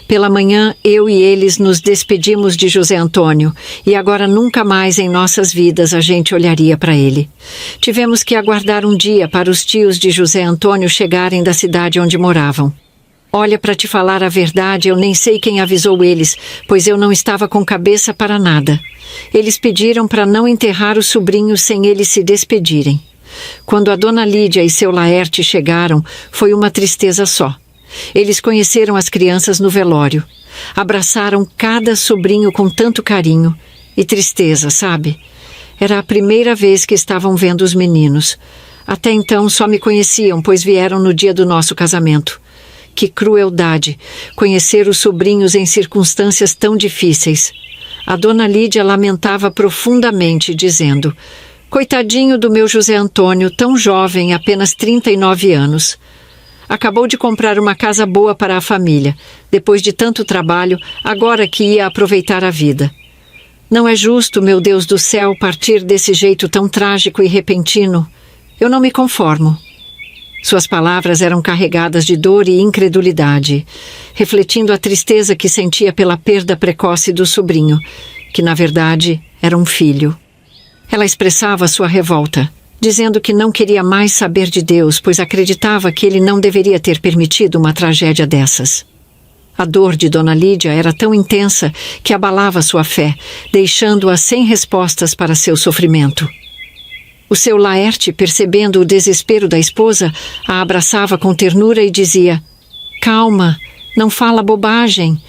Speaker 2: Pela manhã, eu e eles nos despedimos de José Antônio, e agora nunca mais em nossas vidas a gente olharia para ele. Tivemos que aguardar um dia para os tios de José Antônio chegarem da cidade onde moravam. Olha, para te falar a verdade, eu nem sei quem avisou eles, pois eu não estava com cabeça para nada. Eles pediram para não enterrar o sobrinho sem eles se despedirem. Quando a dona Lídia e seu Laerte chegaram, foi uma tristeza só. Eles conheceram as crianças no velório. Abraçaram cada sobrinho com tanto carinho. E tristeza, sabe? Era a primeira vez que estavam vendo os meninos. Até então só me conheciam, pois vieram no dia do nosso casamento. Que crueldade, conhecer os sobrinhos em circunstâncias tão difíceis. A dona Lídia lamentava profundamente, dizendo: coitadinho do meu José Antônio, tão jovem, apenas 39 anos. Acabou de comprar uma casa boa para a família, depois de tanto trabalho, agora que ia aproveitar a vida. Não é justo, meu Deus do céu, partir desse jeito tão trágico e repentino. Eu não me conformo. Suas palavras eram carregadas de dor e incredulidade, refletindo a tristeza que sentia pela perda precoce do sobrinho, que na verdade era um filho. Ela expressava sua revolta, dizendo que não queria mais saber de Deus, pois acreditava que ele não deveria ter permitido uma tragédia dessas. A dor de Dona Lídia era tão intensa que abalava sua fé, deixando-a sem respostas para seu sofrimento. O seu Laerte, percebendo o desespero da esposa, a abraçava com ternura e dizia: calma, não fala bobagem.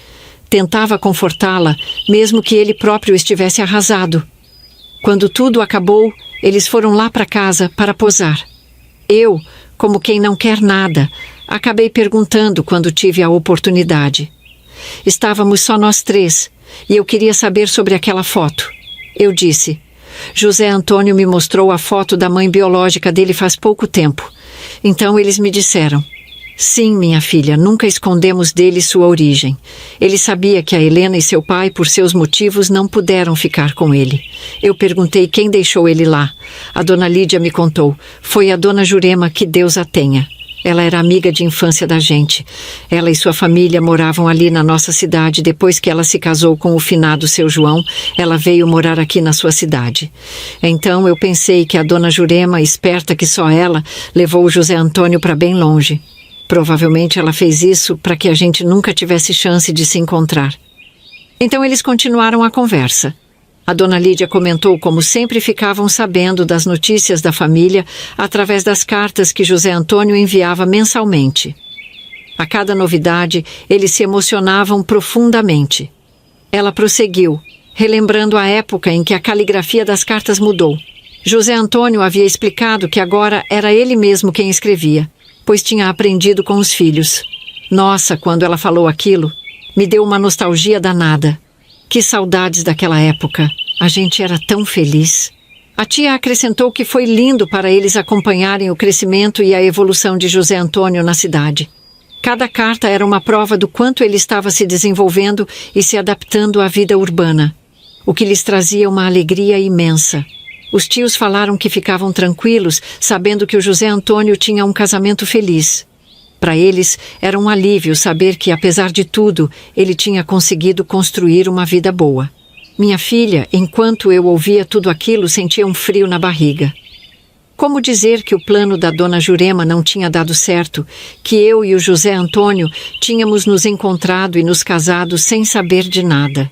Speaker 2: Tentava confortá-la, mesmo que ele próprio estivesse arrasado. Quando tudo acabou, eles foram lá para casa para posar. Eu, como quem não quer nada, acabei perguntando quando tive a oportunidade. Estávamos só nós três, e eu queria saber sobre aquela foto. Eu disse: José Antônio me mostrou a foto da mãe biológica dele faz pouco tempo. Então eles me disseram: sim, minha filha, nunca escondemos dele sua origem. Ele sabia que a Helena e seu pai, por seus motivos, não puderam ficar com ele. Eu perguntei quem deixou ele lá. A dona Lídia me contou. Foi a dona Jurema, que Deus a tenha. Ela era amiga de infância da gente. Ela e sua família moravam ali na nossa cidade. Depois que ela se casou com o finado seu João, ela veio morar aqui na sua cidade. Então eu pensei que a dona Jurema, esperta que só ela, levou o José Antônio para bem longe. Provavelmente ela fez isso para que a gente nunca tivesse chance de se encontrar. Então eles continuaram a conversa. A dona Lídia comentou como sempre ficavam sabendo das notícias da família através das cartas que José Antônio enviava mensalmente. A cada novidade, eles se emocionavam profundamente. Ela prosseguiu, relembrando a época em que a caligrafia das cartas mudou. José Antônio havia explicado que agora era ele mesmo quem escrevia, pois tinha aprendido com os filhos. Nossa, quando ela falou aquilo, me deu uma nostalgia danada. Que saudades daquela época. A gente era tão feliz. A tia acrescentou que foi lindo para eles acompanharem o crescimento e a evolução de José Antônio na cidade. Cada carta era uma prova do quanto ele estava se desenvolvendo e se adaptando à vida urbana, o que lhes trazia uma alegria imensa. Os tios falaram que ficavam tranquilos, sabendo que o José Antônio tinha um casamento feliz. Para eles, era um alívio saber que, apesar de tudo, ele tinha conseguido construir uma vida boa. Minha filha, enquanto eu ouvia tudo aquilo, sentia um frio na barriga. Como dizer que o plano da dona Jurema não tinha dado certo, que eu e o José Antônio tínhamos nos encontrado e nos casado sem saber de nada?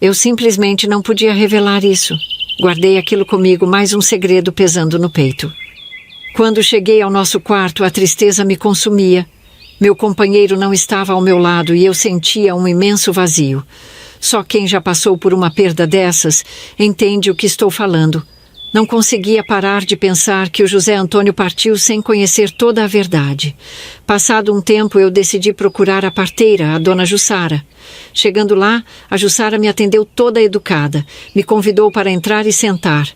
Speaker 2: Eu simplesmente não podia revelar isso. Guardei aquilo comigo, mais um segredo pesando no peito. Quando cheguei ao nosso quarto, a tristeza me consumia. Meu companheiro não estava ao meu lado e eu sentia um imenso vazio. Só quem já passou por uma perda dessas entende o que estou falando. Não conseguia parar de pensar que o José Antônio partiu sem conhecer toda a verdade. Passado um tempo, eu decidi procurar a parteira, a dona Jussara. Chegando lá, a Jussara me atendeu toda educada. Me convidou para entrar e sentar.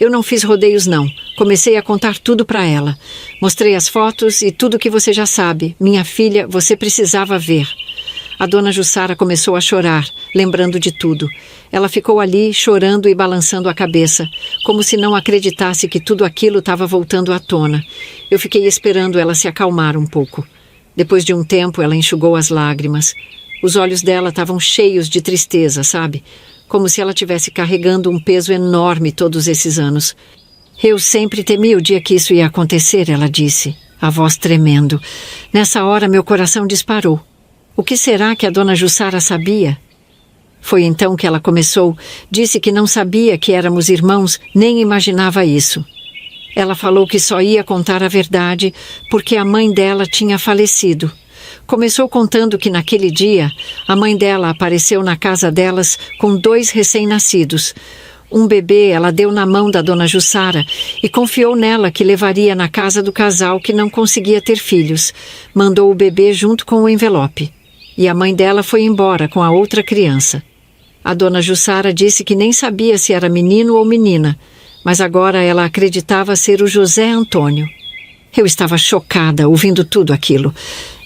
Speaker 2: Eu não fiz rodeios, não. Comecei a contar tudo para ela. Mostrei as fotos e tudo que você já sabe. Minha filha, você precisava ver. A dona Jussara começou a chorar, lembrando de tudo. Ela ficou ali, chorando e balançando a cabeça, como se não acreditasse que tudo aquilo estava voltando à tona. Eu fiquei esperando ela se acalmar um pouco. Depois de um tempo, ela enxugou as lágrimas. Os olhos dela estavam cheios de tristeza, sabe? Como se ela estivesse carregando um peso enorme todos esses anos. Eu sempre temi o dia que isso ia acontecer, ela disse, a voz tremendo. Nessa hora, meu coração disparou. O que será que a dona Jussara sabia? Foi então que ela começou. Disse que não sabia que éramos irmãos, nem imaginava isso. Ela falou que só ia contar a verdade porque a mãe dela tinha falecido. Começou contando que naquele dia, a mãe dela apareceu na casa delas com 2 recém-nascidos. Um bebê ela deu na mão da dona Jussara e confiou nela que levaria na casa do casal que não conseguia ter filhos. Mandou o bebê junto com o envelope. E a mãe dela foi embora com a outra criança. A dona Jussara disse que nem sabia se era menino ou menina, mas agora ela acreditava ser o José Antônio. Eu estava chocada ouvindo tudo aquilo.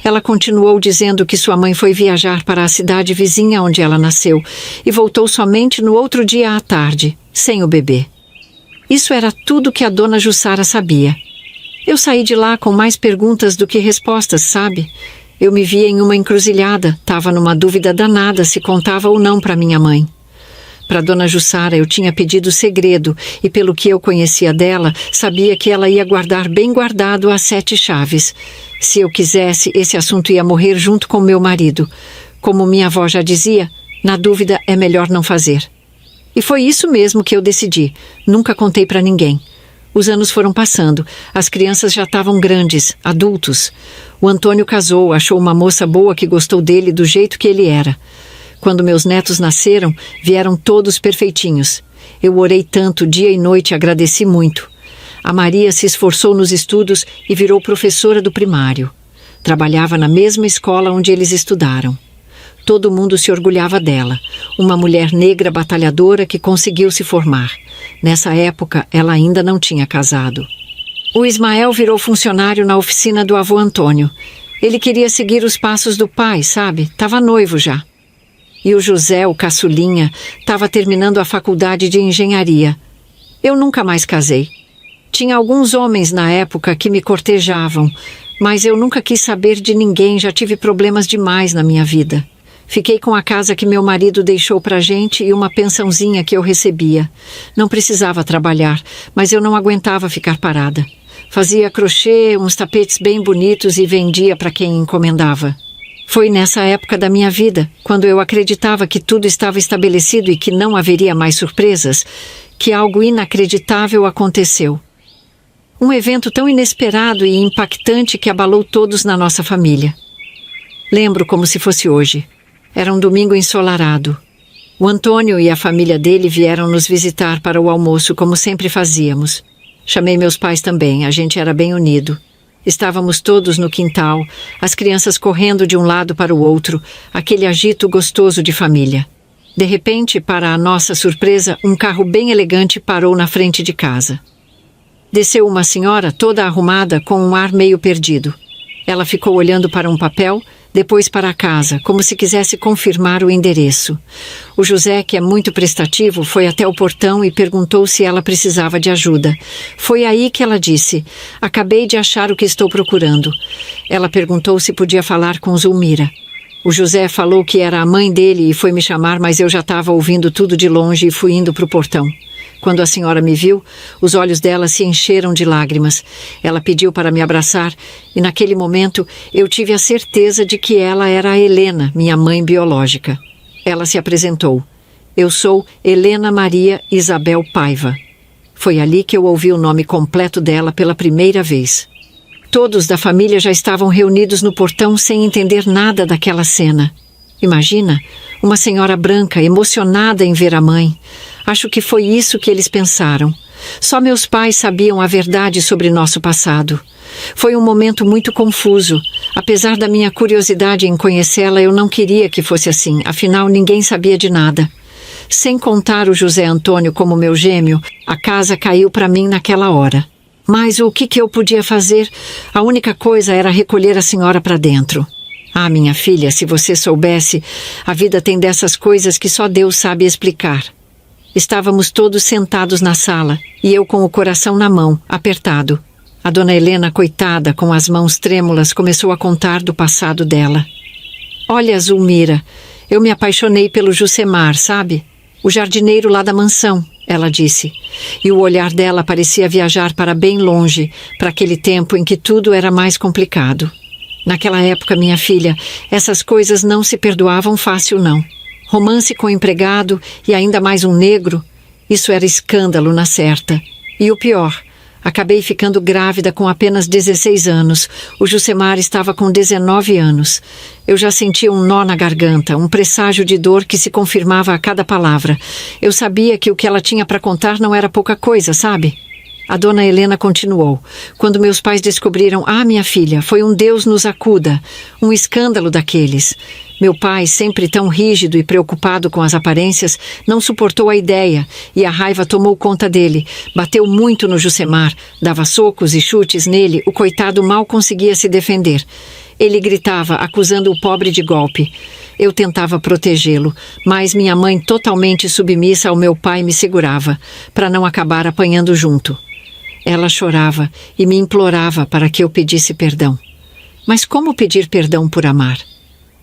Speaker 2: Ela continuou dizendo que sua mãe foi viajar para a cidade vizinha onde ela nasceu e voltou somente no outro dia à tarde, sem o bebê. Isso era tudo que a dona Jussara sabia. Eu saí de lá com mais perguntas do que respostas, sabe? Eu me via em uma encruzilhada, estava numa dúvida danada se contava ou não para minha mãe. Para dona Jussara eu tinha pedido segredo e pelo que eu conhecia dela, sabia que ela ia guardar bem guardado as 7 chaves. Se eu quisesse, esse assunto ia morrer junto com meu marido. Como minha avó já dizia, na dúvida é melhor não fazer. E foi isso mesmo que eu decidi. Nunca contei para ninguém. Os anos foram passando. As crianças já estavam grandes, adultos. O Antônio casou, achou uma moça boa que gostou dele do jeito que ele era. Quando meus netos nasceram, vieram todos perfeitinhos. Eu orei tanto, dia e noite, agradeci muito. A Maria se esforçou nos estudos e virou professora do primário. Trabalhava na mesma escola onde eles estudaram. Todo mundo se orgulhava dela. Uma mulher negra batalhadora que conseguiu se formar. Nessa época, ela ainda não tinha casado. O Ismael virou funcionário na oficina do avô Antônio. Ele queria seguir os passos do pai, sabe? Estava noivo já. E o José, o caçulinha, estava terminando a faculdade de engenharia. Eu nunca mais casei. Tinha alguns homens na época que me cortejavam, mas eu nunca quis saber de ninguém, já tive problemas demais na minha vida. Fiquei com a casa que meu marido deixou pra gente e uma pensãozinha que eu recebia. Não precisava trabalhar, mas eu não aguentava ficar parada. Fazia crochê, uns tapetes bem bonitos e vendia para quem encomendava. Foi nessa época da minha vida, quando eu acreditava que tudo estava estabelecido e que não haveria mais surpresas, que algo inacreditável aconteceu. Um evento tão inesperado e impactante que abalou todos na nossa família. Lembro como se fosse hoje. Era um domingo ensolarado. O Antônio e a família dele vieram nos visitar para o almoço, como sempre fazíamos. Chamei meus pais também, a gente era bem unido. Estávamos todos no quintal, as crianças correndo de um lado para o outro, aquele agito gostoso de família. De repente, para a nossa surpresa, um carro bem elegante parou na frente de casa. Desceu uma senhora toda arrumada com um ar meio perdido. Ela ficou olhando para um papel, depois para a casa, como se quisesse confirmar o endereço. O José, que é muito prestativo, foi até o portão e perguntou se ela precisava de ajuda. Foi aí que ela disse: "Acabei de achar o que estou procurando." Ela perguntou se podia falar com Zulmira. O José falou que era a mãe dele e foi me chamar, mas eu já estava ouvindo tudo de longe e fui indo para o portão. Quando a senhora me viu, os olhos dela se encheram de lágrimas. Ela pediu para me abraçar e naquele momento eu tive a certeza de que ela era a Helena, minha mãe biológica. Ela se apresentou. "Eu sou Helena Maria Isabel Paiva." Foi ali que eu ouvi o nome completo dela pela primeira vez. Todos da família já estavam reunidos no portão sem entender nada daquela cena. Imagina, uma senhora branca emocionada em ver a mãe. Acho que foi isso que eles pensaram. Só meus pais sabiam a verdade sobre nosso passado. Foi um momento muito confuso. Apesar da minha curiosidade em conhecê-la, eu não queria que fosse assim, afinal ninguém sabia de nada. Sem contar o José Antônio como meu gêmeo, a casa caiu para mim naquela hora. Mas o que eu podia fazer? A única coisa era recolher a senhora para dentro. Ah, minha filha, se você soubesse, a vida tem dessas coisas que só Deus sabe explicar. Estávamos todos sentados na sala, e eu com o coração na mão, apertado. A dona Helena, coitada, com as mãos trêmulas, começou a contar do passado dela. "Olha, Zulmira, eu me apaixonei pelo Jucemar, sabe? O jardineiro lá da mansão", ela disse. E o olhar dela parecia viajar para bem longe, para aquele tempo em que tudo era mais complicado. Naquela época, minha filha, essas coisas não se perdoavam fácil, não. Romance com empregado e ainda mais um negro, isso era escândalo na certa. E o pior, Acabei ficando grávida com apenas 16 anos. O Jusemar estava com 19 anos. Eu já sentia um nó na garganta, um presságio de dor que se confirmava a cada palavra. Eu sabia que o que ela tinha para contar não era pouca coisa, sabe? A dona Helena continuou. Quando meus pais descobriram, minha filha, foi um Deus nos acuda, um escândalo daqueles. Meu pai, sempre tão rígido e preocupado com as aparências, não suportou a ideia e a raiva tomou conta dele. Bateu muito no Jusemar, dava socos e chutes nele, o coitado mal conseguia se defender. Ele gritava, acusando o pobre de golpe. Eu tentava protegê-lo, mas minha mãe, totalmente submissa ao meu pai, me segurava, para não acabar apanhando junto. Ela chorava e me implorava para que eu pedisse perdão. Mas como pedir perdão por amar?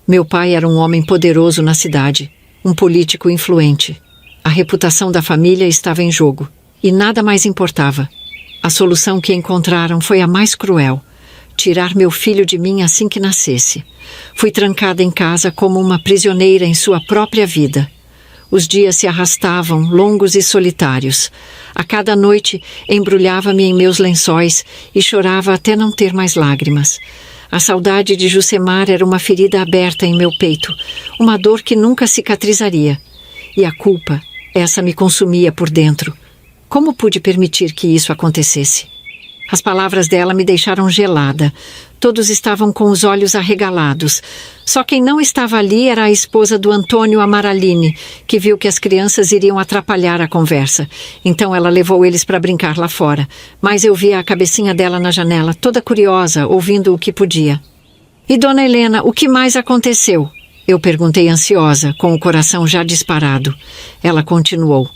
Speaker 2: Meu pai era um homem poderoso na cidade, um político influente. A reputação da família estava em jogo e nada mais importava. A solução que encontraram foi a mais cruel: tirar meu filho de mim assim que nascesse. Fui trancada em casa como uma prisioneira em sua própria vida. Os dias se arrastavam, longos e solitários. A cada noite, embrulhava-me em meus lençóis e chorava até não ter mais lágrimas. A saudade de Jusemar era uma ferida aberta em meu peito, uma dor que nunca cicatrizaria. E a culpa, essa me consumia por dentro. Como pude permitir que isso acontecesse? As palavras dela me deixaram gelada. Todos estavam com os olhos arregalados. Só quem não estava ali era a esposa do Antônio Amaralini, que viu que as crianças iriam atrapalhar a conversa. Então ela levou eles para brincar lá fora. Mas eu via a cabecinha dela na janela, toda curiosa, ouvindo o que podia. E Dona Helena, o que mais aconteceu? Eu perguntei ansiosa, com o coração já disparado. Ela continuou.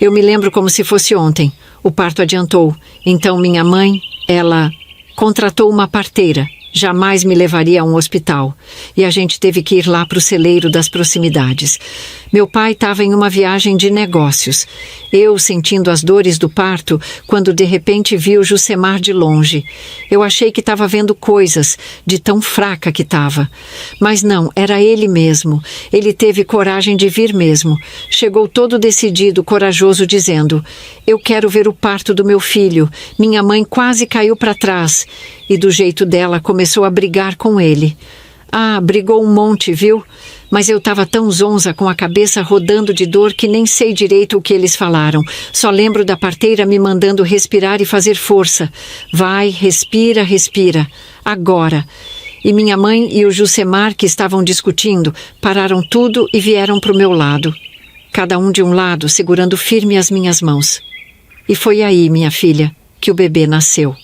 Speaker 2: Eu me lembro como se fosse ontem. O parto adiantou. Então minha mãe, ela contratou uma parteira. Jamais me levaria a um hospital. E a gente teve que ir lá para o celeiro das proximidades. Meu pai estava em uma viagem de negócios. Eu sentindo as dores do parto, quando de repente vi o Jusemar de longe. Eu achei que estava vendo coisas, de tão fraca que estava. Mas não, era ele mesmo. Ele teve coragem de vir mesmo. Chegou todo decidido, corajoso, dizendo: eu quero ver o parto do meu filho. Minha mãe quase caiu para trás. E do jeito dela começou a brigar com ele. Brigou um monte, viu? Mas eu estava tão zonza com a cabeça rodando de dor que nem sei direito o que eles falaram. Só lembro da parteira me mandando respirar e fazer força. Vai, respira, respira. Agora. E minha mãe e o Jusemar, que estavam discutindo, pararam tudo e vieram para o meu lado. Cada um de um lado, segurando firme as minhas mãos. E foi aí, minha filha, que o bebê nasceu.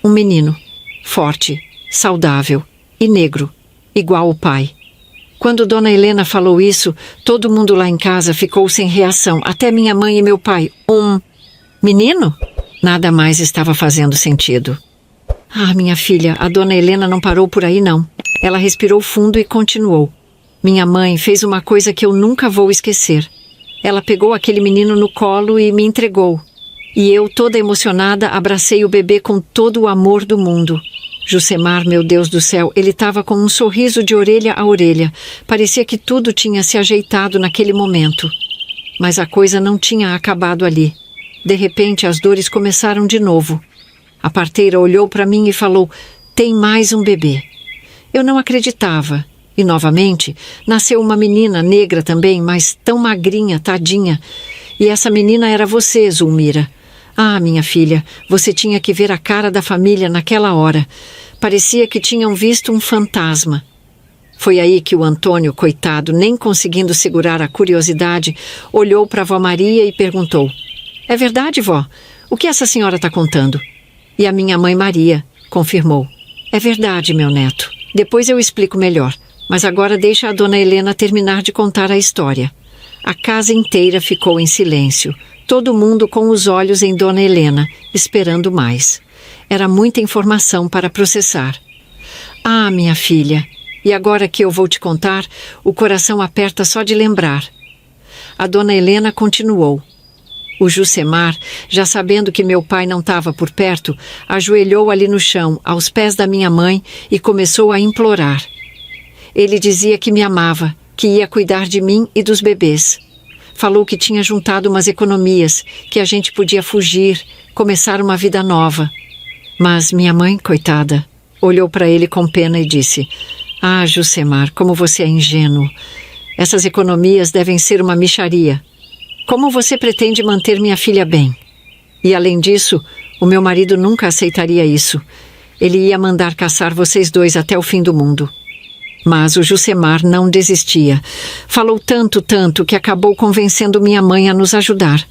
Speaker 2: Um menino. Forte, saudável e negro, igual o pai. Quando Dona Helena falou isso, todo mundo lá em casa ficou sem reação, até minha mãe e meu pai. Um menino? Nada mais estava fazendo sentido. Minha filha, a Dona Helena não parou por aí não. Ela respirou fundo e continuou. Minha mãe fez uma coisa que eu nunca vou esquecer. Ela pegou aquele menino no colo e me entregou. E eu, toda emocionada, abracei o bebê com todo o amor do mundo. Jusemar, meu Deus do céu, ele estava com um sorriso de orelha a orelha. Parecia que tudo tinha se ajeitado naquele momento. Mas a coisa não tinha acabado ali. De repente, as dores começaram de novo. A parteira olhou para mim e falou: tem mais um bebê. Eu não acreditava. E, novamente, nasceu uma menina negra também, mas tão magrinha, tadinha. E essa menina era você, Zulmira. Minha filha, você tinha que ver a cara da família naquela hora. Parecia que tinham visto um fantasma. Foi aí que o Antônio, coitado, nem conseguindo segurar a curiosidade, olhou para a vó Maria e perguntou: é verdade, vó? O que essa senhora está contando? E a minha mãe Maria confirmou: é verdade, meu neto. Depois eu explico melhor, mas agora deixa a Dona Helena terminar de contar a história. A casa inteira ficou em silêncio. Todo mundo com os olhos em Dona Helena, esperando mais. Era muita informação para processar. Minha filha, e agora que eu vou te contar, o coração aperta só de lembrar. A Dona Helena continuou. O Jusemar, já sabendo que meu pai não estava por perto, ajoelhou ali no chão, aos pés da minha mãe, e começou a implorar. Ele dizia que me amava, que ia cuidar de mim e dos bebês. Falou que tinha juntado umas economias, que a gente podia fugir, começar uma vida nova. Mas minha mãe, coitada, olhou para ele com pena e disse: "Ah, Jusemar, como você é ingênuo. Essas economias devem ser uma mixaria. Como você pretende manter minha filha bem? E além disso, o meu marido nunca aceitaria isso. Ele ia mandar caçar vocês dois até o fim do mundo." Mas o Jusemar não desistia. Falou tanto, que acabou convencendo minha mãe a nos ajudar.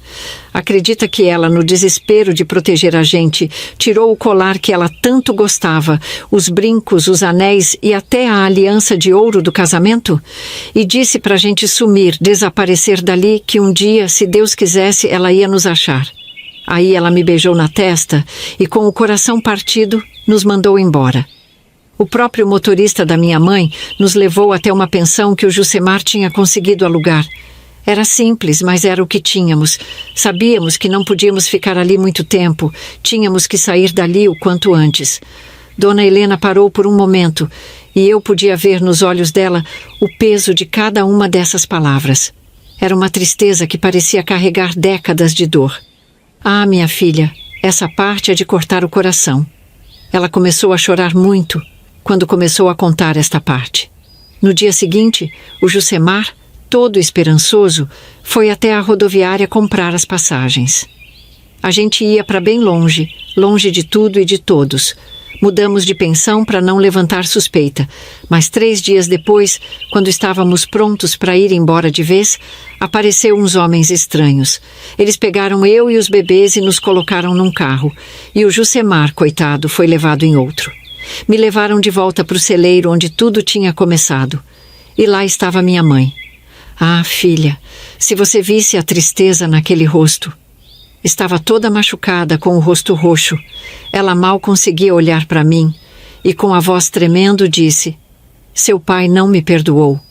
Speaker 2: Acredita que ela, no desespero de proteger a gente, tirou o colar que ela tanto gostava, os brincos, os anéis e até a aliança de ouro do casamento? E disse pra gente sumir, desaparecer dali, que um dia, se Deus quisesse, ela ia nos achar. Aí ela me beijou na testa e, com o coração partido, nos mandou embora. O próprio motorista da minha mãe nos levou até uma pensão que o Jusemar tinha conseguido alugar. Era simples, mas era o que tínhamos. Sabíamos que não podíamos ficar ali muito tempo. Tínhamos que sair dali o quanto antes. Dona Helena parou por um momento e eu podia ver nos olhos dela o peso de cada uma dessas palavras. Era uma tristeza que parecia carregar décadas de dor. "Ah, minha filha, essa parte é de cortar o coração." Ela começou a chorar muito quando começou a contar esta parte. No dia seguinte, o Jusemar, todo esperançoso, foi até a rodoviária comprar as passagens. A gente ia para bem longe, longe de tudo e de todos. Mudamos de pensão para não levantar suspeita, mas 3 dias depois, quando estávamos prontos para ir embora de vez, apareceu uns homens estranhos. Eles pegaram eu e os bebês e nos colocaram num carro, e o Jusemar, coitado, foi levado em outro. Me levaram de volta para o celeiro onde tudo tinha começado. E lá estava minha mãe. Ah, filha, se você visse a tristeza naquele rosto. Estava toda machucada, com o rosto roxo. Ela mal conseguia olhar para mim e, com a voz tremendo, disse: "Seu pai não me perdoou.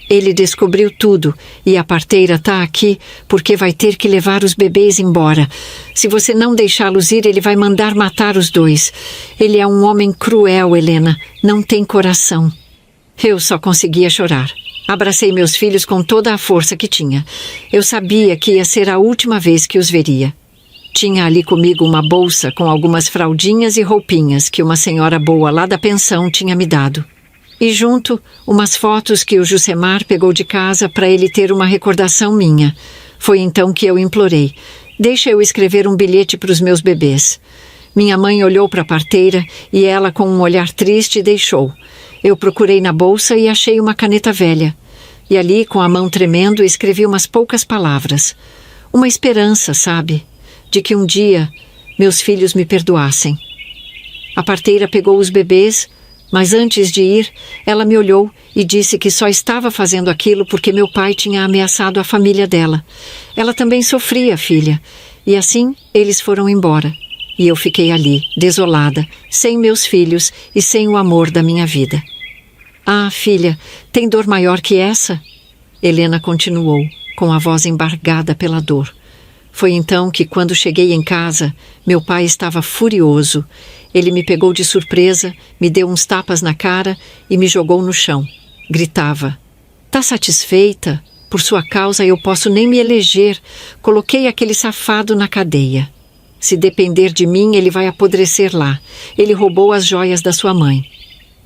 Speaker 2: Ele descobriu tudo e a parteira está aqui porque vai ter que levar os bebês embora. Se você não deixá-los ir, ele vai mandar matar os 2. Ele é um homem cruel, Helena. Não tem coração." Eu só conseguia chorar. Abracei meus filhos com toda a força que tinha. Eu sabia que ia ser a última vez que os veria. Tinha ali comigo uma bolsa com algumas fraldinhas e roupinhas que uma senhora boa lá da pensão tinha me dado. E junto, umas fotos que o Jusemar pegou de casa para ele ter uma recordação minha. Foi então que eu implorei: "Deixa eu escrever um bilhete para os meus bebês." Minha mãe olhou para a parteira e ela, com um olhar triste, deixou. Eu procurei na bolsa e achei uma caneta velha. E ali, com a mão tremendo, escrevi umas poucas palavras. Uma esperança, sabe? De que um dia meus filhos me perdoassem. A parteira pegou os bebês, mas antes de ir, ela me olhou e disse que só estava fazendo aquilo porque meu pai tinha ameaçado a família dela. Ela também sofria, filha. E assim, eles foram embora. E eu fiquei ali, desolada, sem meus filhos e sem o amor da minha vida. "Ah, filha, tem dor maior que essa?" Helena continuou, com a voz embargada pela dor. Foi então que, quando cheguei em casa, meu pai estava furioso. Ele me pegou de surpresa, me deu uns tapas na cara e me jogou no chão. Gritava: "Tá satisfeita? Por sua causa eu posso nem me eleger. Coloquei aquele safado na cadeia. Se depender de mim, ele vai apodrecer lá. Ele roubou as joias da sua mãe."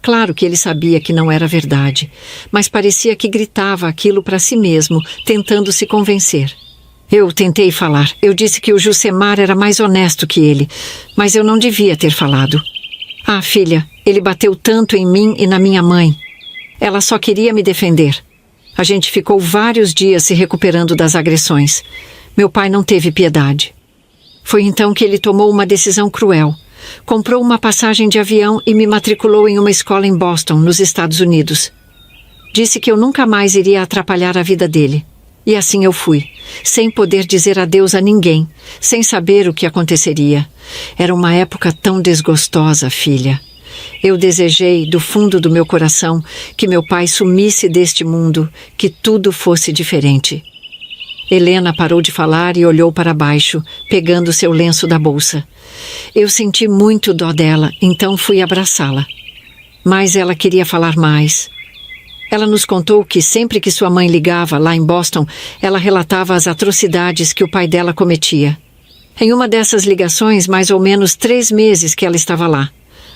Speaker 2: Claro que ele sabia que não era verdade, mas parecia que gritava aquilo para si mesmo, tentando se convencer. Eu tentei falar. Eu disse que o Jusemar era mais honesto que ele, mas eu não devia ter falado. "Ah, filha, ele bateu tanto em mim e na minha mãe. Ela só queria me defender." A gente ficou vários dias se recuperando das agressões. Meu pai não teve piedade. Foi então que ele tomou uma decisão cruel. Comprou uma passagem de avião e me matriculou em uma escola em Boston, nos Estados Unidos. Disse que eu nunca mais iria atrapalhar a vida dele. E assim eu fui, sem poder dizer adeus a ninguém, sem saber o que aconteceria. Era uma época tão desgostosa, filha. Eu desejei, do fundo do meu coração, que meu pai sumisse deste mundo, que tudo fosse diferente. Helena parou de falar e olhou para baixo, pegando seu lenço da bolsa. Eu senti muito dó dela, então fui abraçá-la. Mas ela queria falar mais. Ela nos contou que sempre que sua mãe ligava lá em Boston, ela relatava as atrocidades que o pai dela cometia. Em uma dessas ligações, mais ou menos 3 meses que ela estava lá,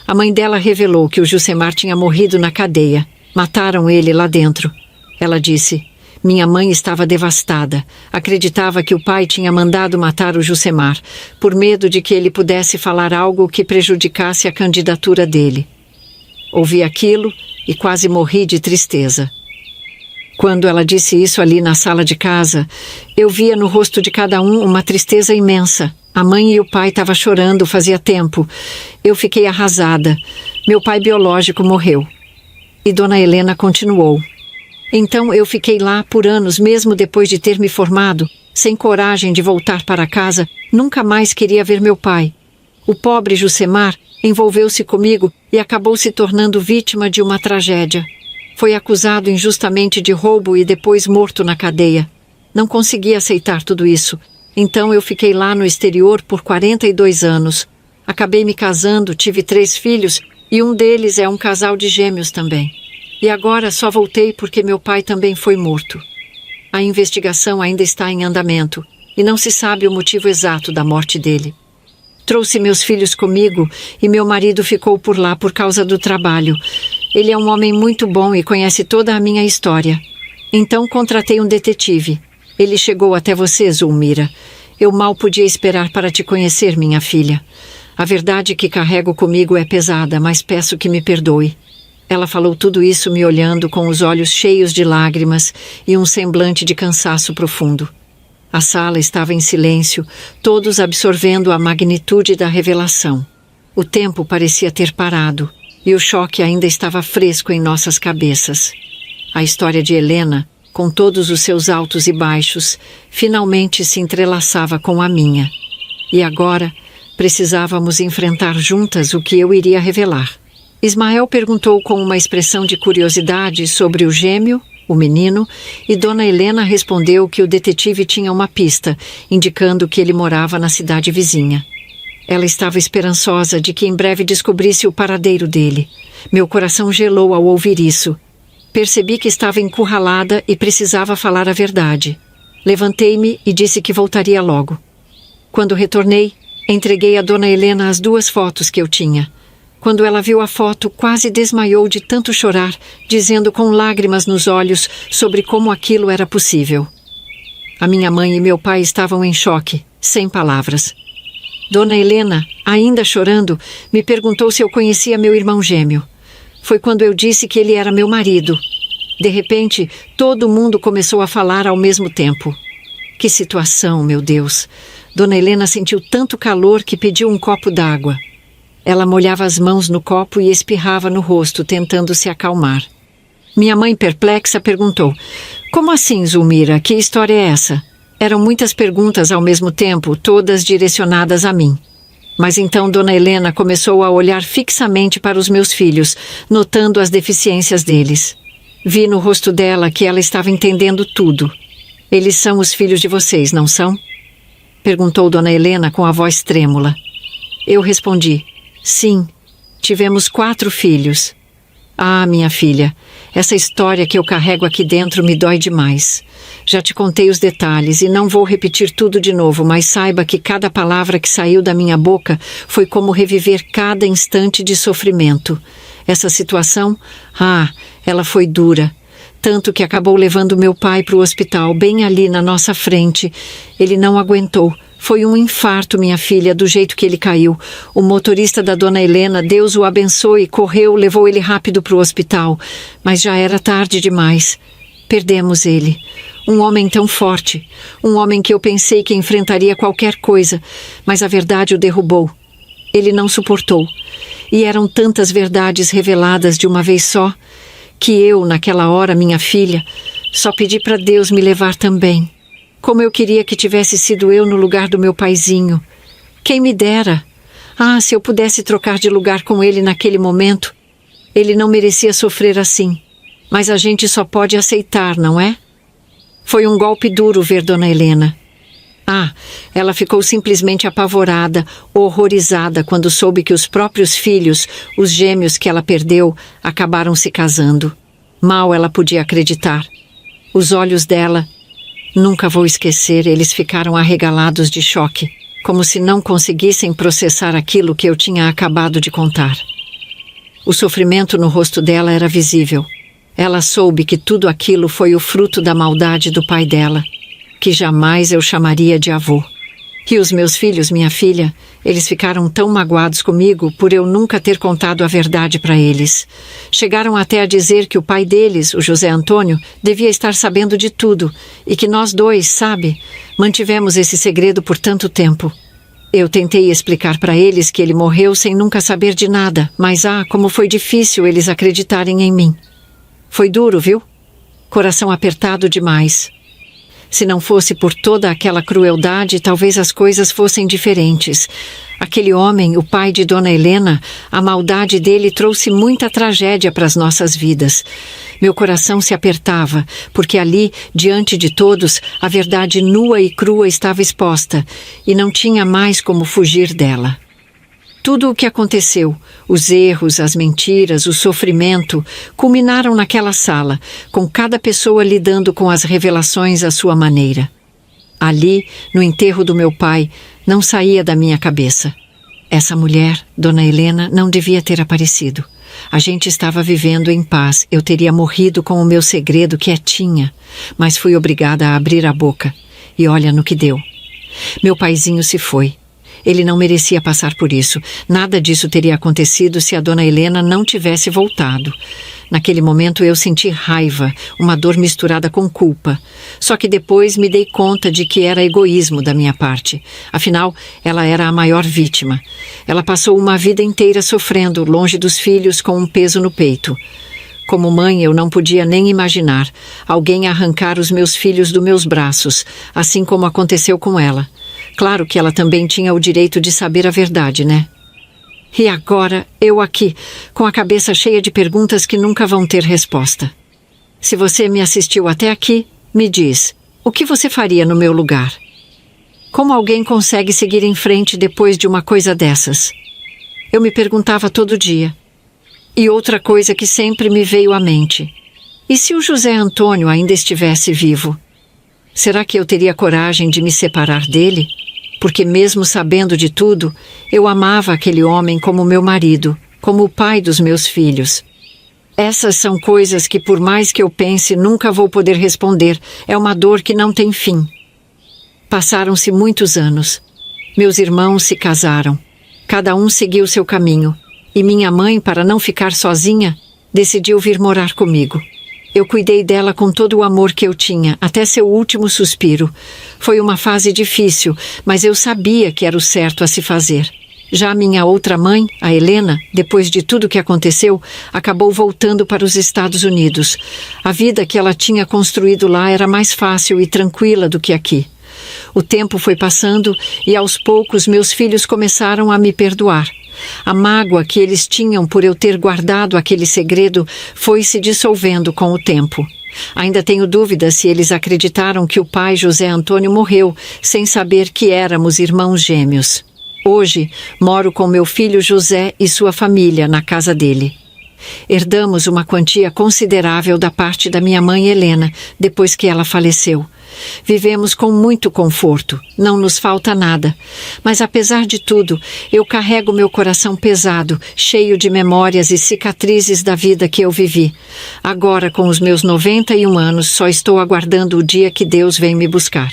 Speaker 2: a mãe dela revelou que o Jusemar tinha morrido na cadeia. Mataram ele lá dentro. Ela disse: minha mãe estava devastada. Acreditava que o pai tinha mandado matar o Jusemar, por medo de que ele pudesse falar algo que prejudicasse a candidatura dele. Ouvi aquilo e quase morri de tristeza. Quando ela disse isso ali na sala de casa, eu via no rosto de cada um uma tristeza imensa. A mãe e o pai estavam chorando fazia tempo. Eu fiquei arrasada. Meu pai biológico morreu. E Dona Helena continuou. Então eu fiquei lá por anos, mesmo depois de ter me formado, sem coragem de voltar para casa, nunca mais queria ver meu pai. O pobre Jusemar envolveu-se comigo e acabou se tornando vítima de uma tragédia. Foi acusado injustamente de roubo e depois morto na cadeia. Não consegui aceitar tudo isso. Então eu fiquei lá no exterior por 42 anos. Acabei me casando, tive 3 filhos e um deles é um casal de gêmeos também. E agora só voltei porque meu pai também foi morto. A investigação ainda está em andamento e não se sabe o motivo exato da morte dele. Trouxe meus filhos comigo e meu marido ficou por lá por causa do trabalho. Ele é um homem muito bom e conhece toda a minha história. Então contratei um detetive. Ele chegou até você, Zulmira. Eu mal podia esperar para te conhecer, minha filha. A verdade que carrego comigo é pesada, mas peço que me perdoe. Ela falou tudo isso me olhando com os olhos cheios de lágrimas e um semblante de cansaço profundo. A sala estava em silêncio, todos absorvendo a magnitude da revelação. O tempo parecia ter parado e o choque ainda estava fresco em nossas cabeças. A história de Helena, com todos os seus altos e baixos, finalmente se entrelaçava com a minha. E agora precisávamos enfrentar juntas o que eu iria revelar. Ismael perguntou com uma expressão de curiosidade sobre o gêmeo, o menino, e Dona Helena respondeu que o detetive tinha uma pista, indicando que ele morava na cidade vizinha. Ela estava esperançosa de que em breve descobrisse o paradeiro dele. Meu coração gelou ao ouvir isso. Percebi que estava encurralada e precisava falar a verdade. Levantei-me e disse que voltaria logo. Quando retornei, entreguei a Dona Helena as 2 fotos que eu tinha. Quando ela viu a foto, quase desmaiou de tanto chorar, dizendo com lágrimas nos olhos sobre como aquilo era possível. A minha mãe e meu pai estavam em choque, sem palavras. Dona Helena, ainda chorando, me perguntou se eu conhecia meu irmão gêmeo. Foi quando eu disse que ele era meu marido. De repente, todo mundo começou a falar ao mesmo tempo. Que situação, meu Deus! Dona Helena sentiu tanto calor que pediu um copo d'água. Ela molhava as mãos no copo e espirrava no rosto, tentando se acalmar. Minha mãe, perplexa, perguntou: como assim, Zulmira? Que história é essa? Eram muitas perguntas ao mesmo tempo, todas direcionadas a mim. Mas então Dona Helena começou a olhar fixamente para os meus filhos, notando as deficiências deles. Vi no rosto dela que ela estava entendendo tudo. Eles são os filhos de vocês, não são? Perguntou Dona Helena com a voz trêmula. Eu respondi: sim, tivemos 4 filhos. Ah, minha filha, essa história que eu carrego aqui dentro me dói demais. Já te contei os detalhes e não vou repetir tudo de novo, mas saiba que cada palavra que saiu da minha boca foi como reviver cada instante de sofrimento. Essa situação, ela foi dura. Tanto que acabou levando meu pai para o hospital, bem ali na nossa frente. Ele não aguentou. Foi um infarto, minha filha, do jeito que ele caiu. O motorista da Dona Helena, Deus o abençoe, correu, levou ele rápido para o hospital. Mas já era tarde demais. Perdemos ele. Um homem tão forte. Um homem que eu pensei que enfrentaria qualquer coisa. Mas a verdade o derrubou. Ele não suportou. E eram tantas verdades reveladas de uma vez só, que eu, naquela hora, minha filha, só pedi para Deus me levar também. Como eu queria que tivesse sido eu no lugar do meu paizinho. Quem me dera. Se eu pudesse trocar de lugar com ele naquele momento. Ele não merecia sofrer assim. Mas a gente só pode aceitar, não é? Foi um golpe duro ver Dona Helena. Ela ficou simplesmente apavorada, horrorizada quando soube que os próprios filhos, os gêmeos que ela perdeu, acabaram se casando. Mal ela podia acreditar. Os olhos dela, nunca vou esquecer, eles ficaram arregalados de choque, como se não conseguissem processar aquilo que eu tinha acabado de contar. O sofrimento no rosto dela era visível. Ela soube que tudo aquilo foi o fruto da maldade do pai dela, que jamais eu chamaria de avô. E os meus filhos, minha filha, eles ficaram tão magoados comigo por eu nunca ter contado a verdade para eles. Chegaram até a dizer que o pai deles, o José Antônio, devia estar sabendo de tudo e que nós dois, sabe, mantivemos esse segredo por tanto tempo. Eu tentei explicar para eles que ele morreu sem nunca saber de nada, mas como foi difícil eles acreditarem em mim. Foi duro, viu? Coração apertado demais. Se não fosse por toda aquela crueldade, talvez as coisas fossem diferentes. Aquele homem, o pai de Dona Helena, a maldade dele trouxe muita tragédia para as nossas vidas. Meu coração se apertava, porque ali, diante de todos, a verdade nua e crua estava exposta, e não tinha mais como fugir dela. Tudo o que aconteceu, os erros, as mentiras, o sofrimento, culminaram naquela sala, com cada pessoa lidando com as revelações à sua maneira. Ali, no enterro do meu pai, não saía da minha cabeça. Essa mulher, Dona Helena, não devia ter aparecido. A gente estava vivendo em paz. Eu teria morrido com o meu segredo quietinha, mas fui obrigada a abrir a boca. E olha no que deu. Meu paizinho se foi. Ele não merecia passar por isso. Nada disso teria acontecido se a Dona Helena não tivesse voltado. Naquele momento eu senti raiva, uma dor misturada com culpa. Só que depois me dei conta de que era egoísmo da minha parte. Afinal, ela era a maior vítima. Ela passou uma vida inteira sofrendo, longe dos filhos, com um peso no peito. Como mãe, eu não podia nem imaginar alguém arrancar os meus filhos dos meus braços, assim como aconteceu com ela. Claro que ela também tinha o direito de saber a verdade, né? E agora, eu aqui, com a cabeça cheia de perguntas que nunca vão ter resposta. Se você me assistiu até aqui, me diz, o que você faria no meu lugar? Como alguém consegue seguir em frente depois de uma coisa dessas? Eu me perguntava todo dia. E outra coisa que sempre me veio à mente. E se o José Antônio ainda estivesse vivo? Será que eu teria coragem de me separar dele? Porque mesmo sabendo de tudo, eu amava aquele homem como meu marido, como o pai dos meus filhos. Essas são coisas que, por mais que eu pense, nunca vou poder responder. É uma dor que não tem fim. Passaram-se muitos anos. Meus irmãos se casaram. Cada um seguiu seu caminho. E minha mãe, para não ficar sozinha, decidiu vir morar comigo. Eu cuidei dela com todo o amor que eu tinha, até seu último suspiro. Foi uma fase difícil, mas eu sabia que era o certo a se fazer. Já minha outra mãe, a Helena, depois de tudo que aconteceu, acabou voltando para os Estados Unidos. A vida que ela tinha construído lá era mais fácil e tranquila do que aqui. O tempo foi passando e aos poucos meus filhos começaram a me perdoar. A mágoa que eles tinham por eu ter guardado aquele segredo foi se dissolvendo com o tempo. Ainda tenho dúvidas se eles acreditaram que o pai José Antônio morreu sem saber que éramos irmãos gêmeos. Hoje, moro com meu filho José e sua família na casa dele. Herdamos uma quantia considerável da parte da minha mãe Helena, depois que ela faleceu. Vivemos com muito conforto, não nos falta nada. Mas apesar de tudo, eu carrego meu coração pesado, cheio de memórias e cicatrizes da vida que eu vivi. Agora, com os meus 91 anos, só estou aguardando o dia que Deus vem me buscar.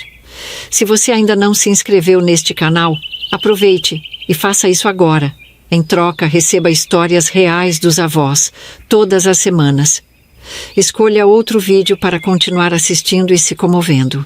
Speaker 2: Se você ainda não se inscreveu neste canal, aproveite e faça isso agora. Em troca, receba histórias reais dos avós, todas as semanas. Escolha outro vídeo para continuar assistindo e se comovendo.